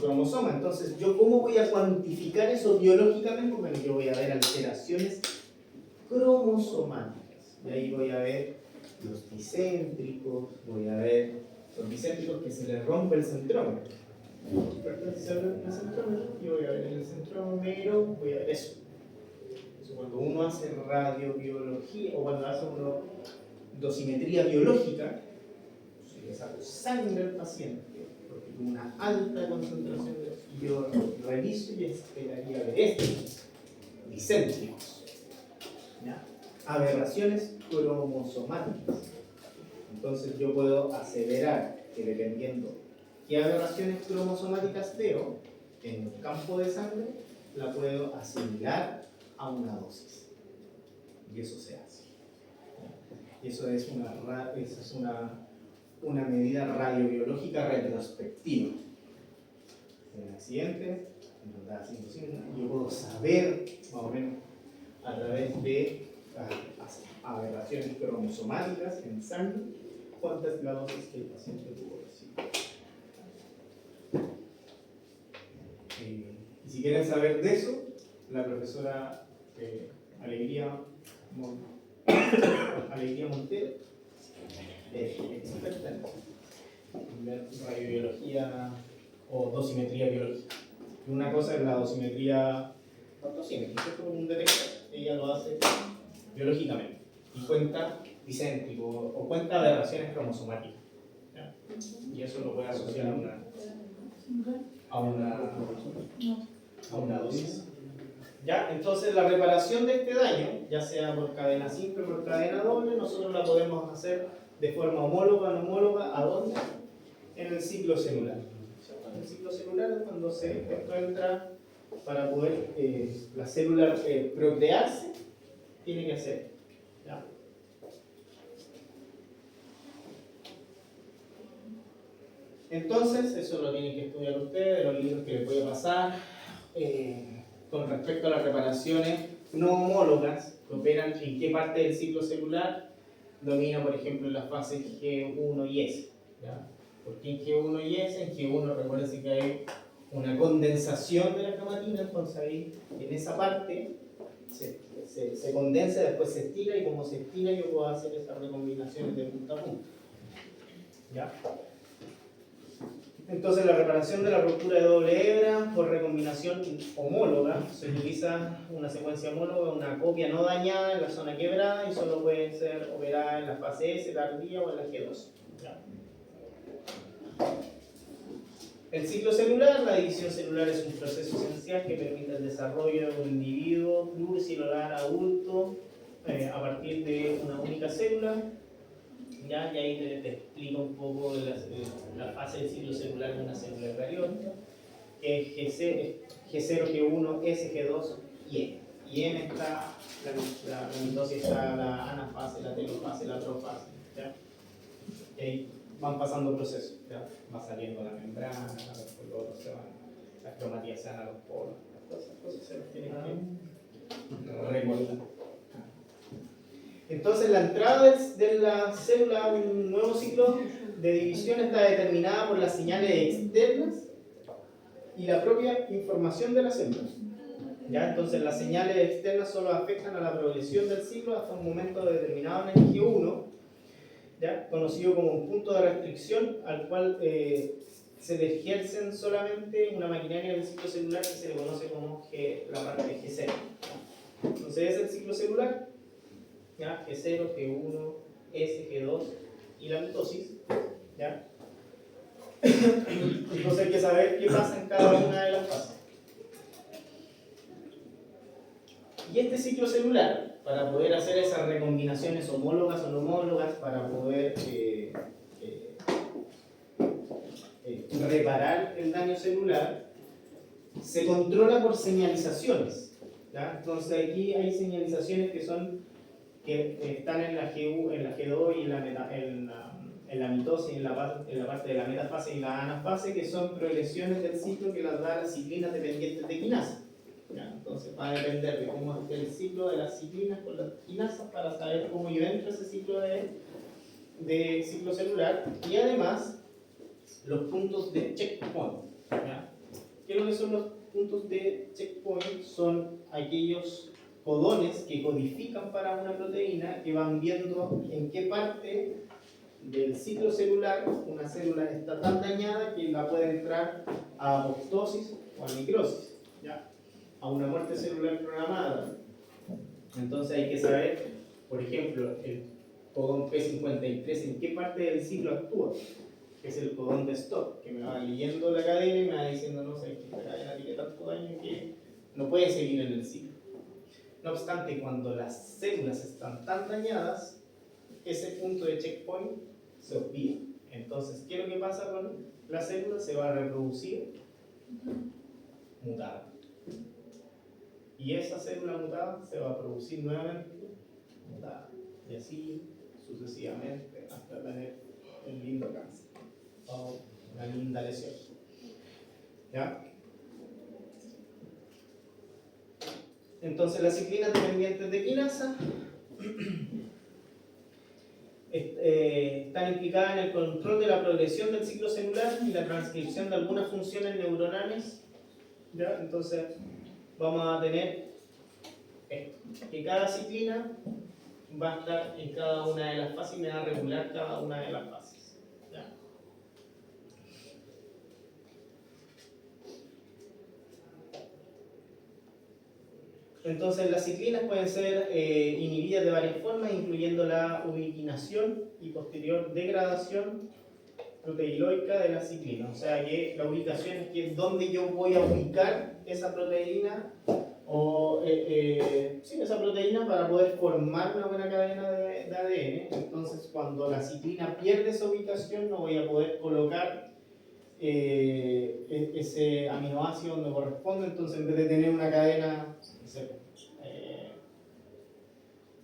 cromosoma. Entonces, ¿yo cómo voy a cuantificar eso biológicamente? Bueno, yo voy a ver alteraciones cromosomáticas. Y ahí voy a ver los dicéntricos, voy a ver los dicéntricos que se les rompe el centrómero. Si se rompe el centrómero, yo voy a ver en el centrómero, voy a ver eso. Entonces, cuando uno hace radiobiología, o cuando hace uno dosimetría biológica, le saco sangre al paciente, porque con una alta concentración de yo reviso y esperaría ver estos dicéntricos, ¿ya? Aberraciones cromosomáticas. Entonces yo puedo aseverar que dependiendo qué aberraciones cromosomáticas veo en el campo de sangre, la puedo asimilar a una dosis. Y eso se hace. Y eso es una medida radiobiológica retrospectiva. En el accidente, yo puedo saber, más o menos, a través de aberraciones cromosomáticas en sangre, cuánta es la dosis que el paciente tuvo recibido. Y si quieren saber de eso, la profesora Alegría Montero experta en radiobiología o dosimetría biológica. Una cosa es la dosimetría Ortosímetro, es como un detector, ella lo hace biológicamente y cuenta dicéntrico o cuenta aberraciones cromosomáticas. ¿Ya? Y eso lo puede asociar a una dosis. ¿Ya? Entonces la reparación de este daño, ya sea por cadena simple o por cadena doble, nosotros la podemos hacer de forma homóloga o no homóloga. ¿A dónde? En el ciclo celular. En el ciclo celular es cuando esto entra para poder la célula procrearse, tiene que hacer. ¿Ya? Entonces, eso lo tienen que estudiar ustedes, los libros que les voy a pasar. Con respecto a las reparaciones no homólogas, que operan en qué parte del ciclo celular, domina, por ejemplo, en las fases G1 y S. ¿Ya? ¿Por qué en G1 y S? En G1 recuerden que hay una condensación de la cromatina, entonces ahí en esa parte se condensa, después se estira, y como se estira yo puedo hacer esas recombinaciones de punta a punta. ¿Ya? Entonces la reparación de la ruptura de doble hebra por recombinación homóloga, se utiliza una secuencia homóloga, una copia no dañada en la zona quebrada, y solo puede ser operada en la fase S tardía o en la G2. ¿Ya? El ciclo celular, la división celular es un proceso esencial que permite el desarrollo de un individuo pluricelular adulto a partir de una única célula. ¿Ya? Y ahí te explico un poco la fase del ciclo celular de una célula eucariota, que es G0, G1, S, G2 y M. Y M está, la mitosis está la anafase, la telofase, la profase. ¿Ya? Y ahí van pasando procesos, ¿ya? Va saliendo la membrana, los otros se van, las cromatías se van a los polos, todas esas cosas se las tienen que recordar. Entonces la entrada de la célula a un nuevo ciclo de división está determinada por las señales externas y la propia información de la célula. ¿Ya? Entonces las señales externas solo afectan a la progresión del ciclo hasta un momento determinado en el G1, ¿ya? Conocido como un punto de restricción al cual se le ejercen solamente una maquinaria del ciclo celular que se le conoce como la parte de G0. Entonces es el ciclo celular, ¿ya? G0, G1, S, G2 y la mitosis. ¿Ya? Entonces hay que saber qué pasa en cada una de las fases. Y este ciclo celular, para poder hacer esas recombinaciones homólogas o no homólogas, para poder reparar el daño celular, se controla por señalizaciones. ¿Ya? Entonces aquí hay señalizaciones que están en la G1, en la G2 y en la mitosis, en la parte de la metafase y la anafase, que son progresiones del ciclo que las da las ciclinas dependientes de quinasa. ¿Ya? Entonces va a depender de cómo esté el ciclo de las ciclinas con las quinasas para saber cómo yo entro ese ciclo de ciclo celular, y además los puntos de checkpoint. ¿Ya? ¿Qué es lo que son los puntos de checkpoint? Son aquellos codones que codifican para una proteína, que van viendo en qué parte del ciclo celular una célula está tan dañada que la puede entrar a apoptosis o a necrosis, ¿ya? A una muerte celular programada. Entonces hay que saber, por ejemplo, el codón P53 en qué parte del ciclo actúa, que es el codón de stop, que me va leyendo la cadena y me va diciendo, no sé, que esta cadena tiene tanto daño que no puede seguir en el ciclo. No obstante, cuando las células están tan dañadas, ese punto de checkpoint se olvida. Entonces, ¿qué es lo que pasa con la célula? Se va a reproducir mutada. Y esa célula mutada se va a producir nuevamente mutada. Y así sucesivamente hasta tener un lindo cáncer o una linda lesión. ¿Ya? Entonces las ciclinas dependientes de quinasa están implicadas en el control de la progresión del ciclo celular y la transcripción de algunas funciones neuronales. ¿Ya? Entonces vamos a tener esto, que cada ciclina va a estar en cada una de las fases y me va a regular cada una de las fases. ¿Ya? Entonces las ciclinas pueden ser inhibidas de varias formas, incluyendo la ubiquinación y posterior degradación proteiloica de la ciclina. O sea que la ubicación es que dónde yo voy a ubicar esa proteína o sí, esa proteína para poder formar una buena cadena de ADN. Entonces cuando la ciclina pierde esa ubicación no voy a poder colocar ese aminoácido donde corresponde. Entonces en vez de tener una cadena, no sé,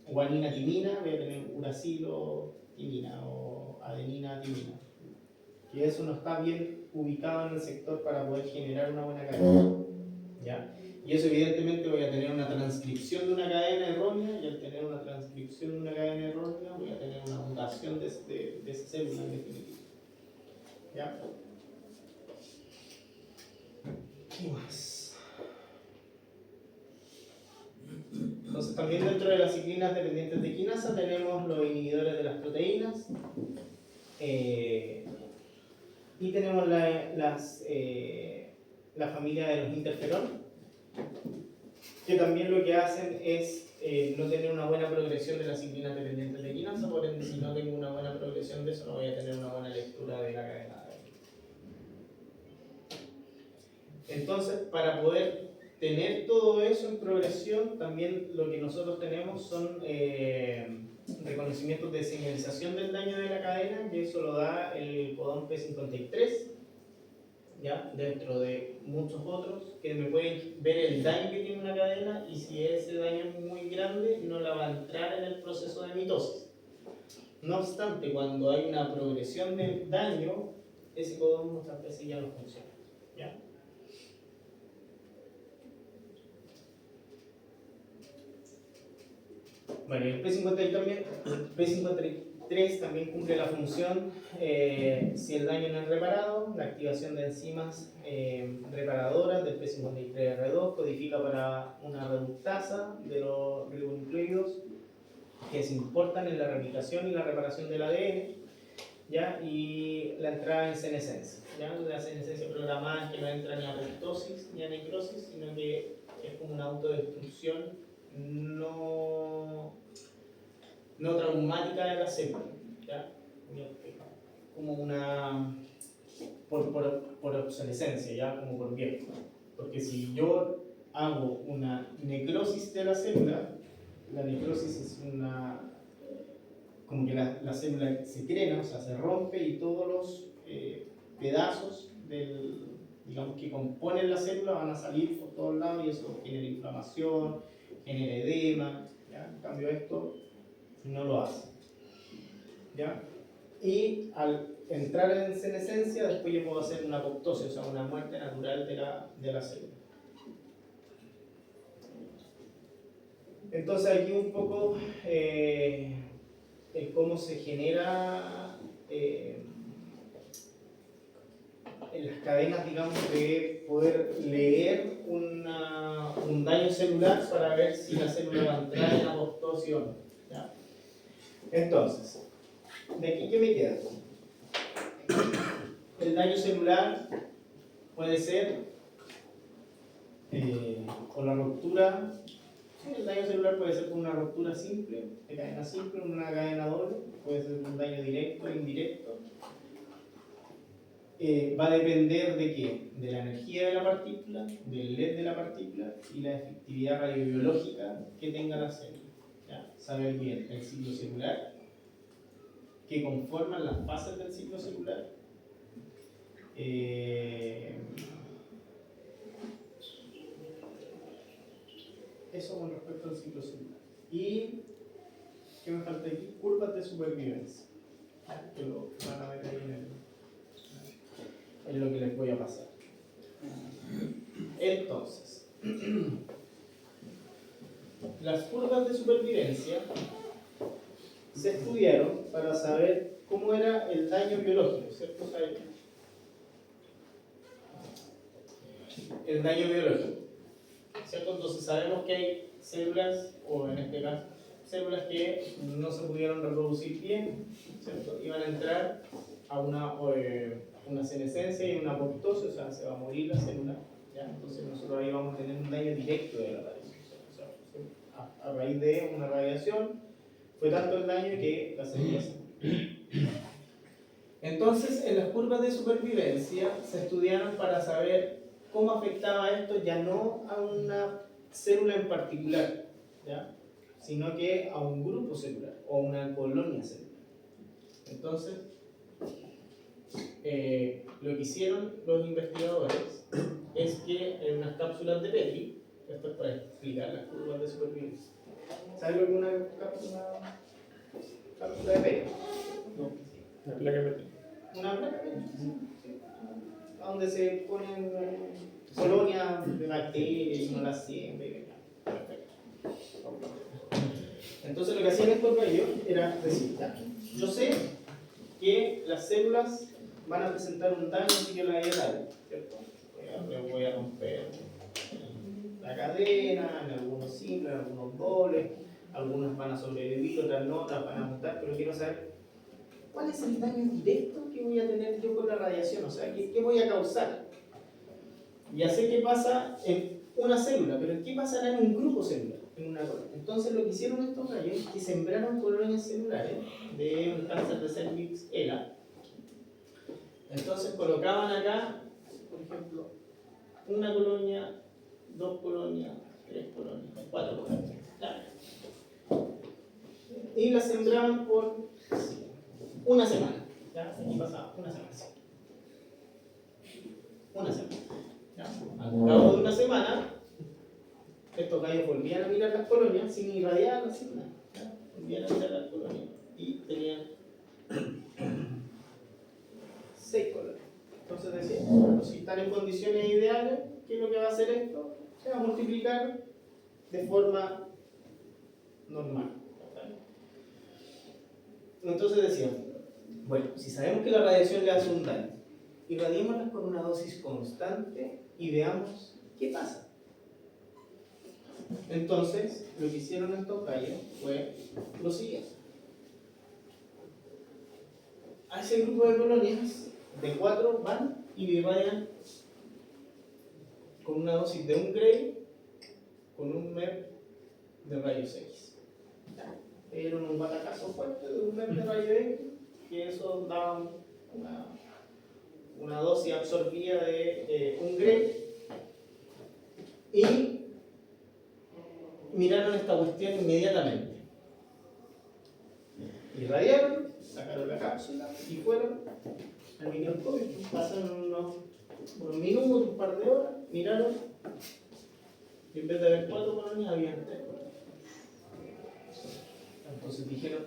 guanina-timina, voy a tener uracilo-timina o adenina-timina. Que eso no está bien ubicado en el sector para poder generar una buena cadena. ¿Ya? Y eso evidentemente voy a tener una transcripción de una cadena errónea, y al tener una transcripción de una cadena errónea voy a tener una mutación de esa célula en definitiva. ¿Ya? ¿Qué más? Entonces también dentro de las ciclinas dependientes de quinasa tenemos los inhibidores de las proteínas y tenemos la familia de los interferón, que también lo que hacen es no tener una buena progresión de las ciclinas dependientes de quinasa, por ende si no tengo una buena progresión de eso no voy a tener una buena lectura de la cadena. Entonces, para poder tener todo eso en progresión, también lo que nosotros tenemos son reconocimientos de señalización del daño de la cadena, que eso lo da el codón P53, ¿ya? Dentro de muchos otros, que me pueden ver el daño que tiene una cadena y si ese daño es muy grande, no la va a entrar en el proceso de mitosis. No obstante, cuando hay una progresión del daño, ese codón muchas veces ya no funciona, ¿ya? Bueno, el P53 también cumple la función si el daño no es reparado, la activación de enzimas reparadoras del P53R2 codifica para una reductasa de los ribonucleidos que se importan en la replicación y la reparación del ADN, ¿ya? Y la entrada en senescencia, ¿ya? La senescencia programada es que no entra ni a apoptosis ni a necrosis, sino que es como una autodestrucción no traumática de la célula, ¿ya? Como una por obsolescencia, ¿ya? Como por viejo. Porque si yo hago una necrosis de la célula, la necrosis es una como que la célula se crena, o sea, se rompe y todos los pedazos digamos, que componen la célula van a salir por todos lados y eso genera inflamación, genera edema, ¿ya? En cambio esto no lo hace, ¿ya? Y al entrar en senescencia, después yo puedo hacer una apoptosis, o sea, una muerte natural de la célula. Entonces aquí un poco cómo se genera en las cadenas, digamos, de poder leer un daño celular para ver si la célula va a entrar en apoptosis o no, ¿ya? Entonces, ¿de aquí qué me queda? El daño celular puede ser con la ruptura. El daño celular puede ser con una ruptura simple, de cadena simple, una cadena doble, puede ser un daño directo e indirecto. Va a depender de qué? De la energía de la partícula, del LED de la partícula y la efectividad radiobiológica que tenga la célula. ¿Ya? Saber bien el ciclo celular, que conforman las fases del ciclo celular. Eso con respecto al ciclo celular. Y, ¿qué me falta aquí? Curvas de supervivencia. Que lo van a ver ahí en lo que les voy a pasar. Entonces, las curvas de supervivencia se estudiaron para saber cómo era el daño biológico, ¿cierto? O sea, el daño biológico, ¿cierto? Entonces sabemos que hay células, o en este caso, células que no se pudieron reproducir bien, ¿cierto? Iban a entrar a una senescencia y una apoptosis, o sea, se va a morir la célula, ¿ya? Entonces nosotros ahí vamos a tener un daño directo de la radiación, o sea, a raíz de una radiación. Fue tanto el daño que la célula se murió. Entonces, en las curvas de supervivencia se estudiaron para saber cómo afectaba esto ya no a una célula en particular, ¿ya? Sino que a un grupo celular o a una colonia celular. Entonces, lo que hicieron los investigadores es que en unas cápsulas de Petri, esto es para explicar las curvas de supervivencia. ¿Sabes lo que es una cápsula de Petri? La placa de Petri. Una placa de Petri, sí. Donde se ponen colonias de bacterias y no las siembran. Perfecto. Entonces lo que hacían estos gallos era decir, ya, yo sé que las células van a presentar un daño si yo la voy a dar, ¿cierto? Voy a romper la cadena, en algunos simples, en algunos dobles, algunas van a sobrevivir, otras no, otras van a mutar, pero quiero saber cuál es el daño directo que voy a tener yo con la radiación, o sea, qué voy a causar. Ya sé qué pasa en una célula, pero ¿qué pasará en un grupo celular? En una colonia. Entonces lo que hicieron estos gallos es que sembraron colonias celulares de un cáncer de cervix ELA. Entonces colocaban acá, por ejemplo, una colonia, 2 colonias, 3 colonias, 4 colonias. Y las sembraban por una semana. ¿Ya? Aquí pasaba una semana. Una semana. ¿Ya? Al cabo de una semana, estos gallos volvían a mirar las colonias sin irradiar, sin nada. ¿Ya? Volvían a mirar las colonias y tenían 6 colonias. Entonces decían, bueno, si están en condiciones ideales, ¿qué es lo que va a hacer esto? Se va a multiplicar de forma normal. Entonces decían, bueno, si sabemos que la radiación le hace un daño, irradiémoslas con una dosis constante y veamos qué pasa. Entonces, lo que hicieron estos gallos fue lo siguiente. A ese grupo de colonias, de 4 van y irradian con una dosis de 1 Gray con 1 MER de rayos X. Era un batacazo fuerte de 1 MER de rayos X, que eso daba una dosis absorbida de 1 Gray. Y miraron esta cuestión inmediatamente. Irradiaron, sacaron la cápsula y fueron al microscopio. Pasaron unos minutos, un par de horas, miraron y en vez de haber 4 colonias, había 3 colonias. Entonces dijeron,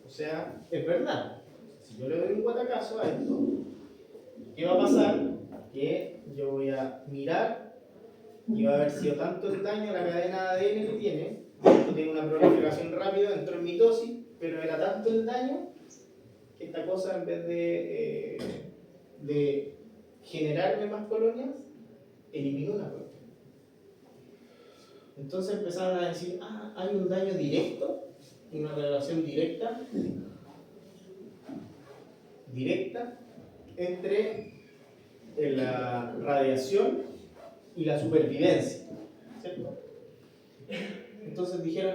o sea, es verdad, si yo le doy un guatacazo a esto, ¿qué va a pasar? Que yo voy a mirar y va a haber sido tanto el daño a la cadena de ADN que tiene, esto tiene una proliferación rápida, entró en mitosis, pero era tanto el daño que esta cosa, en vez de generarme más colonias, eliminó una colonia. Entonces empezaron a decir, hay un daño directo, una relación directa entre la radiación y la supervivencia, ¿cierto? Entonces dijeron,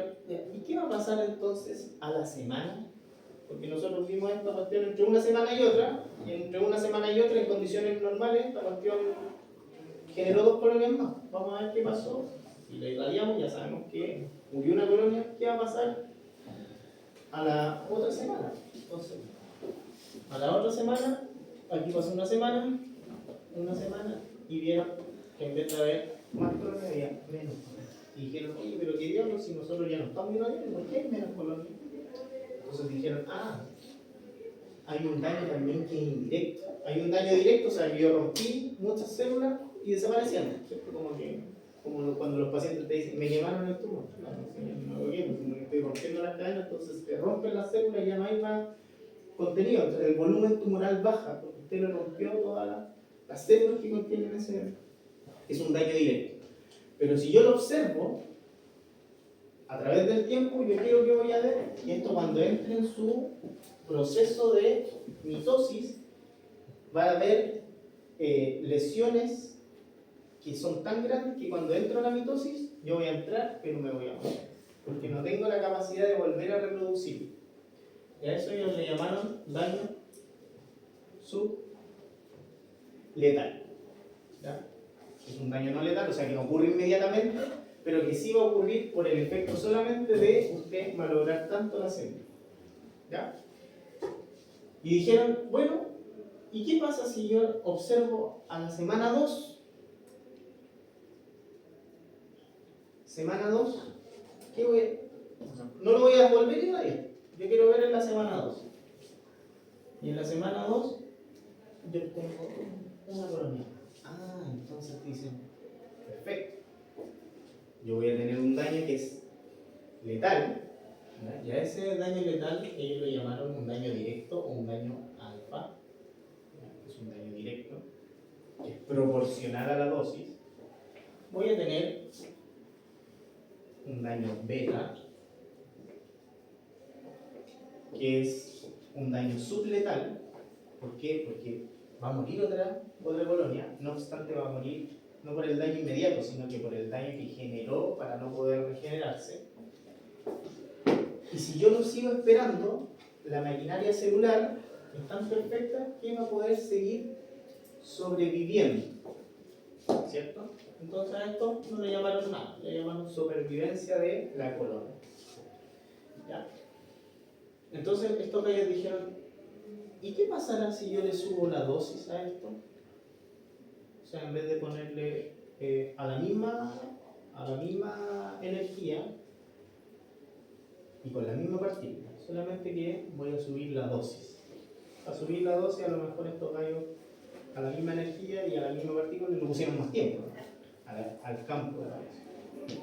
¿y qué va a pasar entonces a la semana? Porque nosotros vimos esta cuestión entre una semana y otra, y entre una semana y otra, en condiciones normales, esta cuestión generó 2 colonias más. Vamos a ver qué pasó. Si la irradiamos, ya sabemos que murió una colonia. ¿Qué va a pasar a la otra semana? Entonces, a la otra semana, aquí pasó una semana, y vieron que en vez de haber más colonias, había menos colonias. Y dijeron, oye, pero qué diablos, si nosotros ya no estamos irradiando, ¿por qué hay menos colonias? Entonces dijeron, hay un daño también que es indirecto. Hay un daño directo, o sea, que yo rompí muchas células y desaparecieron, ¿cierto? Como cuando los pacientes te dicen, me quemaron el tumor. No lo quemo, sino que estoy rompiendo las cadenas, entonces se rompen las células y ya no hay más contenido. Entonces el volumen tumoral baja, porque usted le rompió todas las células que contienen ese. Es un daño directo. Pero si yo lo observo, a través del tiempo, yo creo que voy a ver, y esto cuando entre en su proceso de mitosis, va a haber lesiones que son tan grandes que cuando entro a la mitosis, yo voy a entrar, pero me voy a morir. Porque no tengo la capacidad de volver a reproducir. Y a eso ellos le llamaron daño subletal. ¿Ya? Es un daño no letal, o sea que no ocurre inmediatamente, pero que sí va a ocurrir por el efecto solamente de usted malograr tanto la célula. ¿Ya? Y dijeron, bueno, ¿y qué pasa si yo observo a la semana 2? Semana 2, ¿qué voy a...? No lo voy a volver a nadie. Yo quiero ver en la semana 2. Y en la semana 2, yo tengo una colonia. Ah, entonces dicen, perfecto. Yo voy a tener un daño que es letal. ¿Ya? Y a ese daño letal ellos lo llamaron un daño directo o un daño alfa. ¿Ya? Es un daño directo, que es proporcional a la dosis. Voy a tener un daño beta, que es un daño subletal. ¿Por qué? Porque va a morir otra colonia, no obstante va a morir no por el daño inmediato, sino que por el daño que generó para no poder regenerarse. Y si yo lo sigo esperando, la maquinaria celular es tan perfecta que va a poder seguir sobreviviendo, ¿cierto? Entonces a esto no le llamaron nada, le llamaron supervivencia de la colonia. ¿Ya? Entonces estos gallos dijeron, ¿y qué pasará si yo le subo la dosis a esto? O sea, en vez de ponerle a la misma energía y con la misma partícula, solamente que voy a subir la dosis. A subir la dosis, a lo mejor estos gallos a la misma energía y a la misma partícula le pusieron más tiempo, ¿no? Al campo de la dosis.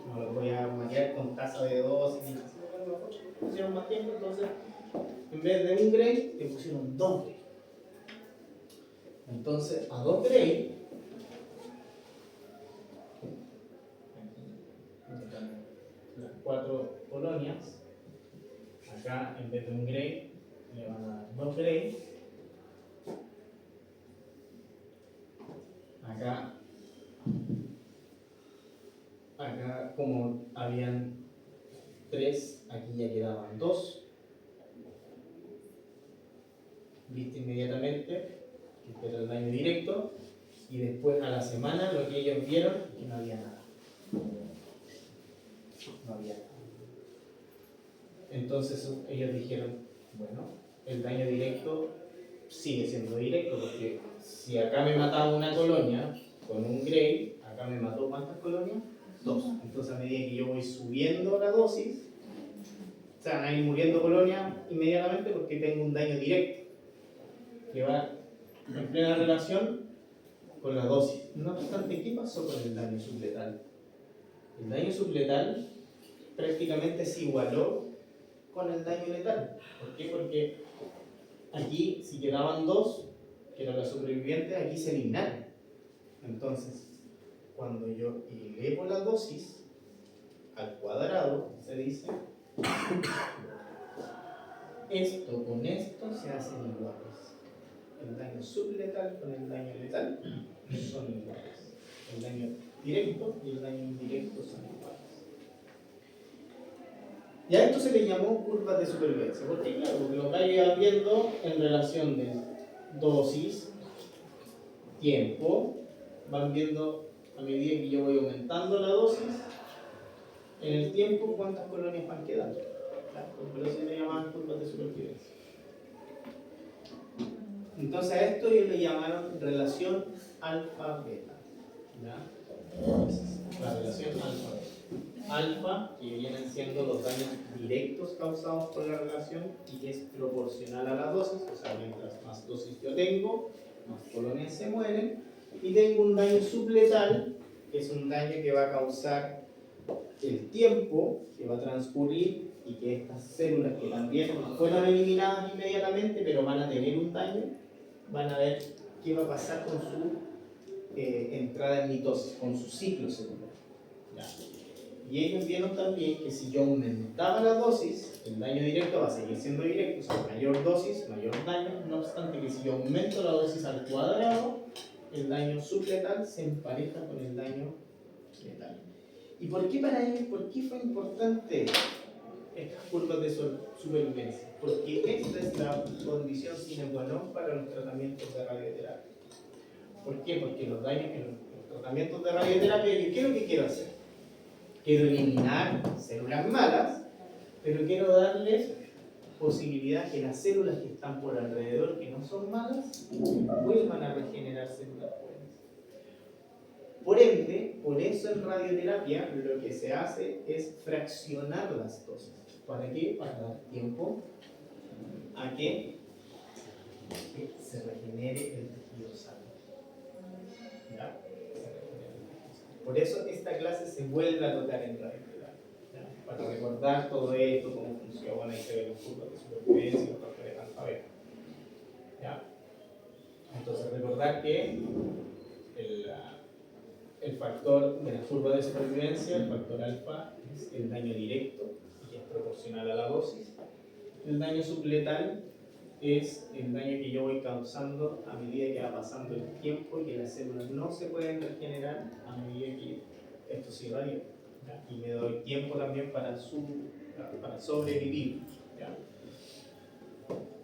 No lo voy a maquillar con tasa de dosis, a lo mejor pusieron más tiempo, entonces en vez de un gray, le pusieron 2 gray. Entonces, a 2 gray, las 4 colonias, acá en vez de un gray, le van a dar 2 gray. Acá como habían 3, aquí ya quedaban 2. Viste inmediatamente que este era el daño directo, y después a la semana lo que ellos vieron es que no había nada. No había nada. Entonces ellos dijeron, bueno, el daño directo sigue siendo directo, porque si acá me mataba una colonia con un gray, acá me mató ¿cuántas colonias? 2. Entonces a medida que yo voy subiendo la dosis, se van a ir muriendo colonias inmediatamente porque tengo un daño directo que va en plena relación con la dosis. No obstante, ¿qué pasó con el daño subletal? El daño subletal prácticamente se igualó con el daño letal. ¿Por qué? Porque aquí, si quedaban 2, que eran las supervivientes, aquí se eliminaron. Entonces, cuando yo elevo la dosis al cuadrado, se dice, esto con esto se hacen iguales. El daño subletal con el daño letal son iguales. El daño directo y el daño indirecto son iguales. Y a esto se le llamó curvas de supervivencia. ¿Por qué? Claro, porque los gallos iban viendo en relación de dosis, tiempo, van viendo a medida que yo voy aumentando la dosis, en el tiempo cuántas colonias van quedando. ¿Claro? Por eso se le llamaban curvas de supervivencia. Entonces a esto ellos le llamaron relación alfa-beta. ¿Ya? La relación alfa-beta. Alfa, que vienen siendo los daños directos causados por la relación y que es proporcional a la dosis, o sea, mientras más dosis yo tengo, más colonias se mueren. Y tengo un daño subletal, que es un daño que va a causar el tiempo que va a transcurrir y que estas células que también fueron eliminadas inmediatamente, pero van a tener un daño, van a ver qué va a pasar con su entrada en mitosis, con su ciclo celular. ¿Ya? Y ellos vieron también que si yo aumentaba la dosis, el daño directo va a seguir siendo directo, o sea, mayor dosis, mayor daño, no obstante que si yo aumento la dosis al cuadrado, el daño subletal se empareja con el daño letal. ¿Y por qué para ellos, por qué fue importante estas curvas de supervivencia? Porque esta es la condición sine qua non para los tratamientos de radioterapia. ¿Por qué? Porque los daños en los tratamientos de radioterapia, ¿qué es lo que quiero hacer? Quiero eliminar células malas, pero quiero darles posibilidad que las células que están por alrededor, que no son malas, vuelvan a regenerar células buenas. Por ende, por eso en radioterapia lo que se hace es fraccionar las dosis. ¿Para qué? Para dar tiempo a que se regenere el tejido sano. ¿Ya? Por eso esta clase se vuelve a tocar en radioterapia. ¿Ya? Para recordar todo esto, cómo funciona y se ven los curvas de supervivencia y los factores alfa beta. ¿Ya? Entonces recordar que el factor de la curva de supervivencia, el factor alfa, es el daño directo, que es proporcional a la dosis. El daño subletal es el daño que yo voy causando a medida que va pasando el tiempo y que las células no se pueden regenerar a medida que esto se irradia. ¿Ya? Y me doy tiempo también para sobrevivir, ¿ya?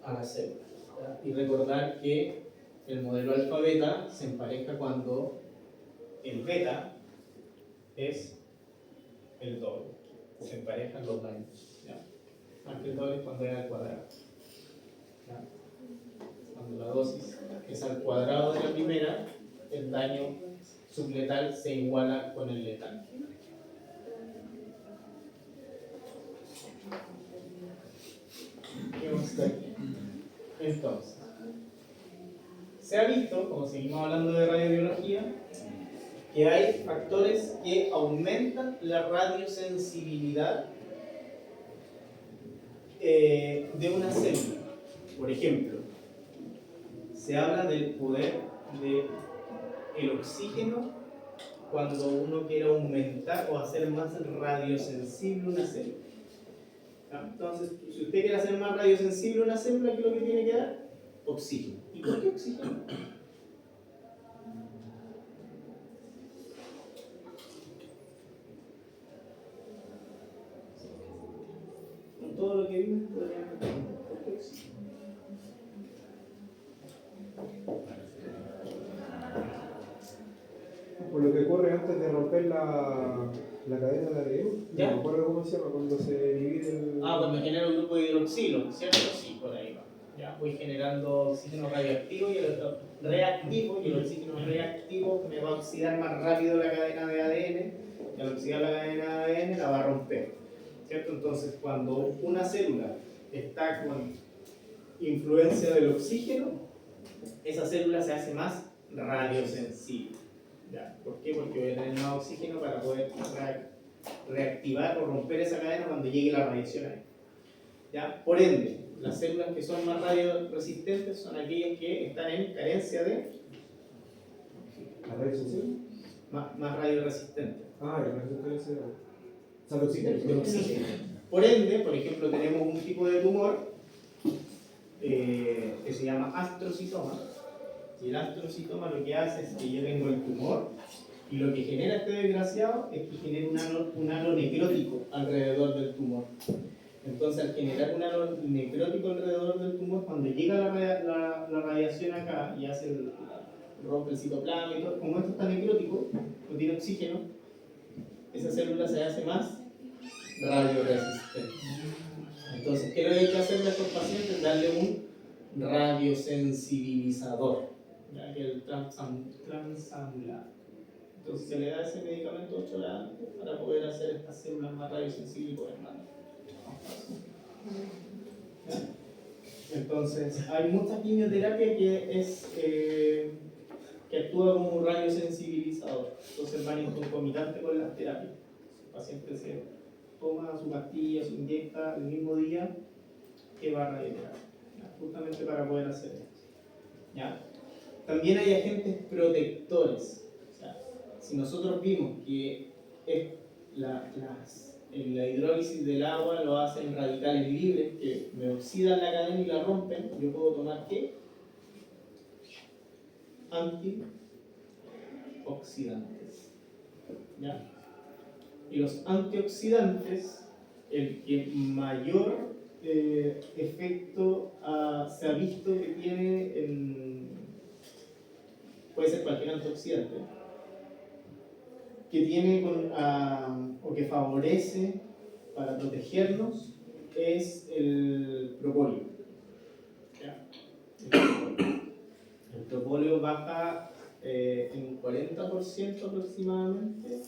A las células. ¿Ya? Y recordar que el modelo alfa-beta se empareja cuando el beta es el doble. Se emparejan los daños. ¿Ya? Más que el doble es cuando es al cuadrado. ¿Ya? Cuando la dosis es al cuadrado de la primera, el daño subletal se iguala con el letal. ¿Qué vamos a aquí? Entonces, se ha visto, como seguimos hablando de radiobiología, que hay factores que aumentan la radiosensibilidad de una célula. Por ejemplo, se habla del poder del oxígeno cuando uno quiere aumentar o hacer más radiosensible una célula. ¿Ya? Entonces, si usted quiere hacer más radiosensible una célula, ¿qué es lo que tiene que dar? Oxígeno. ¿Y por qué oxígeno? Con todo lo que vimos, podríamos preguntar, ¿por qué oxígeno? Por lo que ocurre antes de romper la cadena de ADN, ¿Ya? no me acuerdo cómo se llama, cuando se divide el... Cuando genera un grupo de hidroxilo, ¿cierto? Sí, por ahí va. Ya, voy generando oxígeno radioactivo y el otro reactivo, y el oxígeno reactivo me va a oxidar más rápido la cadena de ADN, y al oxidar la cadena de ADN la va a romper, ¿cierto? Entonces, cuando una célula está con influencia del oxígeno, esa célula se hace más radiosensible. ¿Ya? ¿Por qué? Porque voy a tener más oxígeno para poder reactivar o romper esa cadena cuando llegue la radiación ahí. ¿Ya? Por ende, las células que son más radioresistentes son aquellas que están en carencia de ¿La radiosensible? más radioresistentes. Ah, la radiosensible. O sea, el oxígeno. De oxígeno. Por ende, por ejemplo, tenemos un tipo de tumor que se llama astrocitoma. Y el astrocitoma lo que hace es que yo tengo el tumor y lo que genera este desgraciado es que genera un halo necrótico alrededor del tumor. Entonces, al generar un halo necrótico alrededor del tumor, cuando llega la radiación acá y rompe el citoplasma y todo, como esto está necrótico, no tiene oxígeno, esa célula se hace más radioresistente. Entonces, ¿qué es lo que hay que hacerle a estos pacientes? Darle un radiosensibilizador, ¿ya? Que es el transanular. Entonces, se le da ese medicamento 8 horas antes para poder hacer estas células más radiosensibles y poder mandar. ¿Ya? Entonces, hay mucha quimioterapia que actúa como un radiosensibilizador. Entonces, van en concomitante con las terapias. El paciente se toma su pastilla, se inyecta el mismo día que va a radioterapia, ¿ya? Justamente para poder hacer esto. ¿Ya? También hay agentes protectores. O sea, si nosotros vimos que la hidrólisis del agua lo hacen radicales libres que me oxidan la cadena y la rompen, yo puedo tomar ¿qué? antioxidantes. ¿Ya? Y los antioxidantes, el que mayor efecto se ha visto que tiene puede ser cualquier antioxidante, que tiene o que favorece para protegernos es el propóleo. ¿Ya? El propóleo baja en un 40% aproximadamente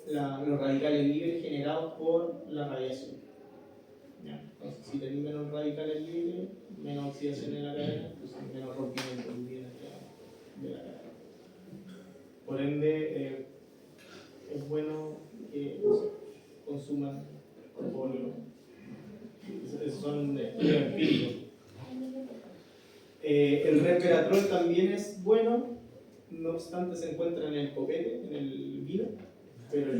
los radicales libres generados por la radiación. ¿Ya? Entonces, si tenés menos radicales libres, menos oxidación en la cadena, pues menos rompimiento de la cadena. Por ende, es bueno que consuman propóleo. Esos son estudios empíricos. El resveratrol también es bueno, no obstante se encuentra en el copete, en el vino, pero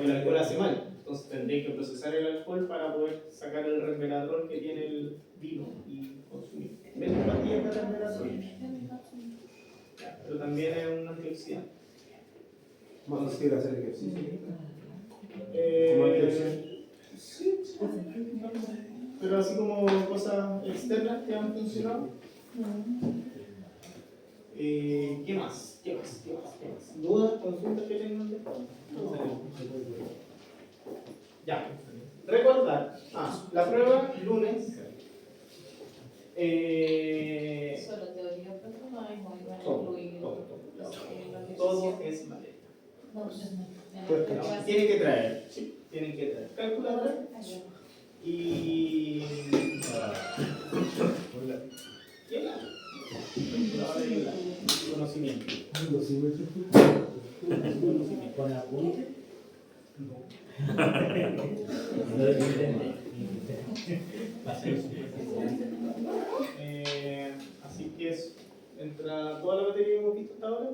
el alcohol hace mal. Entonces tendréis que procesar el alcohol para poder sacar el resveratrol que tiene el vino y consumir. ¿Ven pastillas de resveratrol? Pero también es un antioxidante. Más fácil hacer ejercicio. Sí, pero así como cosas externas que han funcionado. ¿Qué más? ¿Dudas, consultas que tengan después? Ya. Recordar. La prueba lunes. Solo teoría, pero no hay muy bueno incluir Todo es maleta. no, Tienen que traer. Sí, tienen que traer calculadora y. ¿Qué más? Calculadora y conocimiento. ¿Con apunte? No. No lo entendí. Así que es entra toda la batería que hemos visto hasta ahora.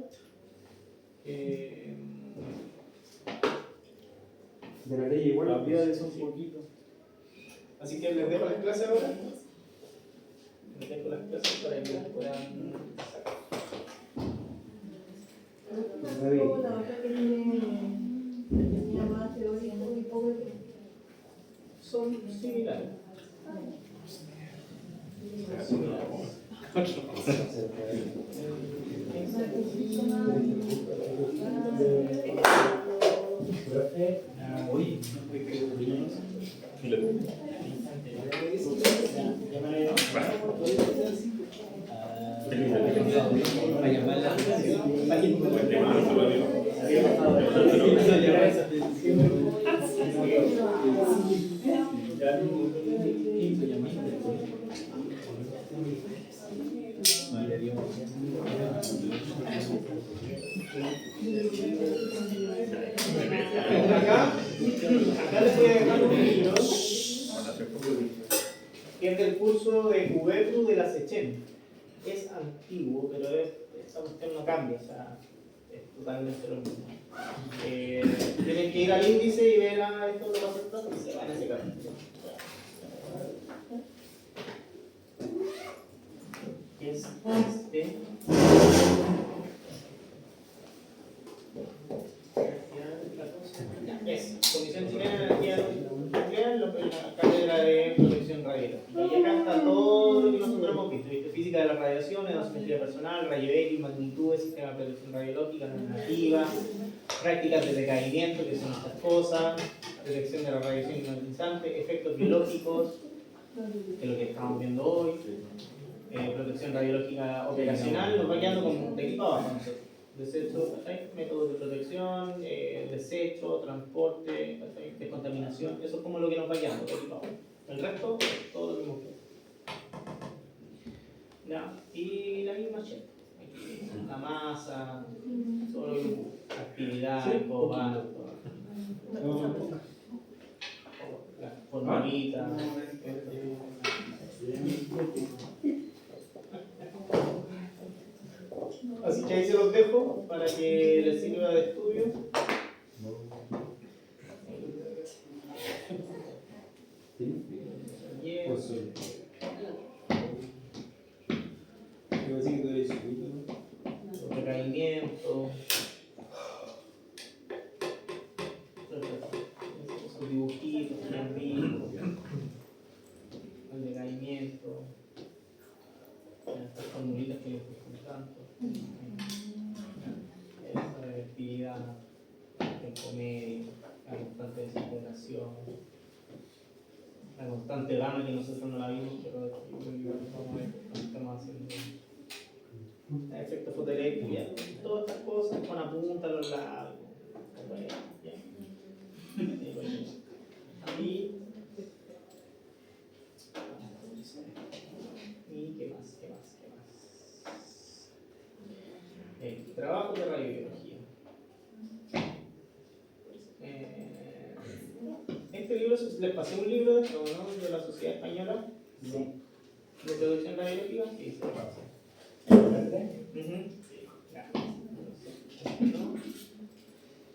De la ley igual. Olvídate un poquito. Así que les dejo las clases ahora. Les dejo las clases para que las puedan sacar. Como la otra que tenía más teórico y poco de... Son similares. Profe, hoy Acá les voy a dejar un libro que es del curso de Cubetru de la Sechem. Es antiguo, pero esta cuestión no cambia, o sea, es totalmente lo mismo. Tienen que ir al índice y ver esto lo va a aceptar y se van a secar. Es este. Es Comisión Chilena de Energía Nuclear, la cátedra de protección radiológica. Y acá está todo lo que nosotros hemos visto: física de la radiación, asimetría personal, rayo X, magnitudes, sistema de protección radiológica, normativa, prácticas de decaimiento, que son estas cosas, detección de la radiación ionizante, efectos biológicos, que es lo que estamos viendo hoy, protección radiológica operacional. Nos va quedando como de equipo abajo nosotros. Desecho, métodos de protección, desecho, transporte, descontaminación, eso es como lo que nos va quedando de equipo abajo. El resto, todo lo mismo que ya. Y la misma check. La masa, solo actividad, cobalto, la formulita. Así que ahí se los dejo para que les sirva de estudio. Pues sí. Yo pensé que tú eres chiquito, ¿no? importante gama que nosotros no la vimos, pero vamos a ver cómo estamos haciendo. Efecto fotoeléctrico, ya. Todas estas cosas con apunta a los lados. Bueno, ya. Y qué más. Trabajo de radiobiología. Este libro, les pasé un libro de esto, ¿no? De la Sociedad Española de Producción Radiológica. Sí, se lo pasé. Ya. ¿No?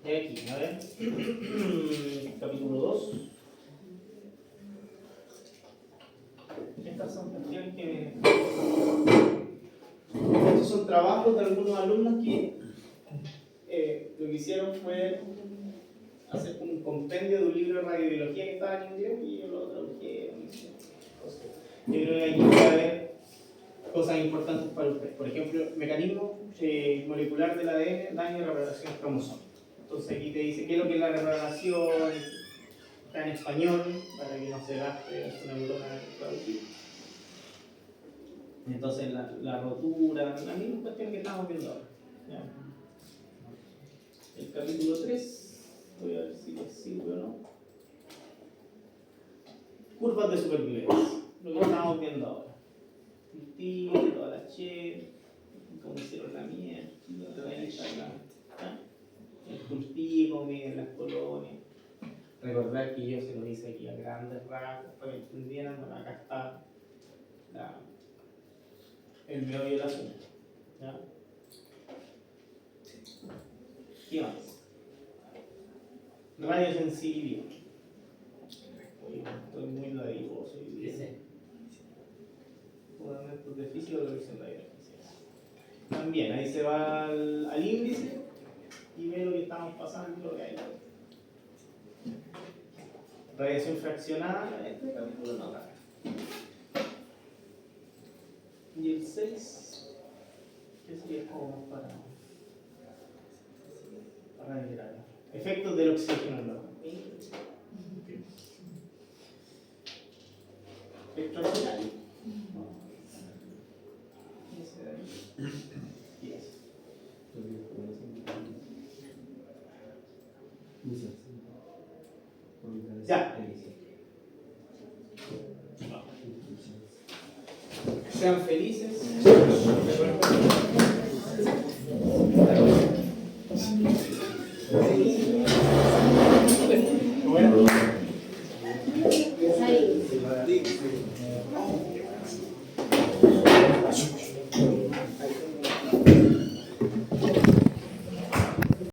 Y aquí, a ver. Capítulo 2. Estas son cuestiones que estos son trabajos de algunos alumnos que lo que hicieron fue hacer un compendio de un libro de radiobiología que estaba en inglés y yo lo tradujeron. Yo creo que aquí puede haber cosas importantes para ustedes. Por ejemplo, mecanismo molecular del ADN, daño y reprogramación cromosómica. Entonces aquí te dice qué es lo que es la reprogramación, está en español, para que no se gaste una neurona traducir. Entonces la rotura, la misma cuestión que estamos viendo ahora. ¿Ya? El capítulo 3, voy a ver si les sirve o no. Curvas de supervivencia, lo que estamos viendo ahora. El tiro, toda la che, cómo hicieron la mierda, el cultivo, miren las colonias. Recordar que yo se lo hice aquí a grandes rasgos para que entendieran, bueno, acá está el meollo del asunto. ¿Ya? ¿Qué más? Radiosensibilidad. Oye, estoy muy dadivoso hoy día. Fundamentos de física de la visión radiofrecuencia. También ahí se va al índice y ve lo que estamos pasando, lo que hay. Radiación fraccionada, este capítulo no da. Y el 6, que sería como para mirar. Efectos del oxígeno en la espectrofotometría. Ya. Sean felices.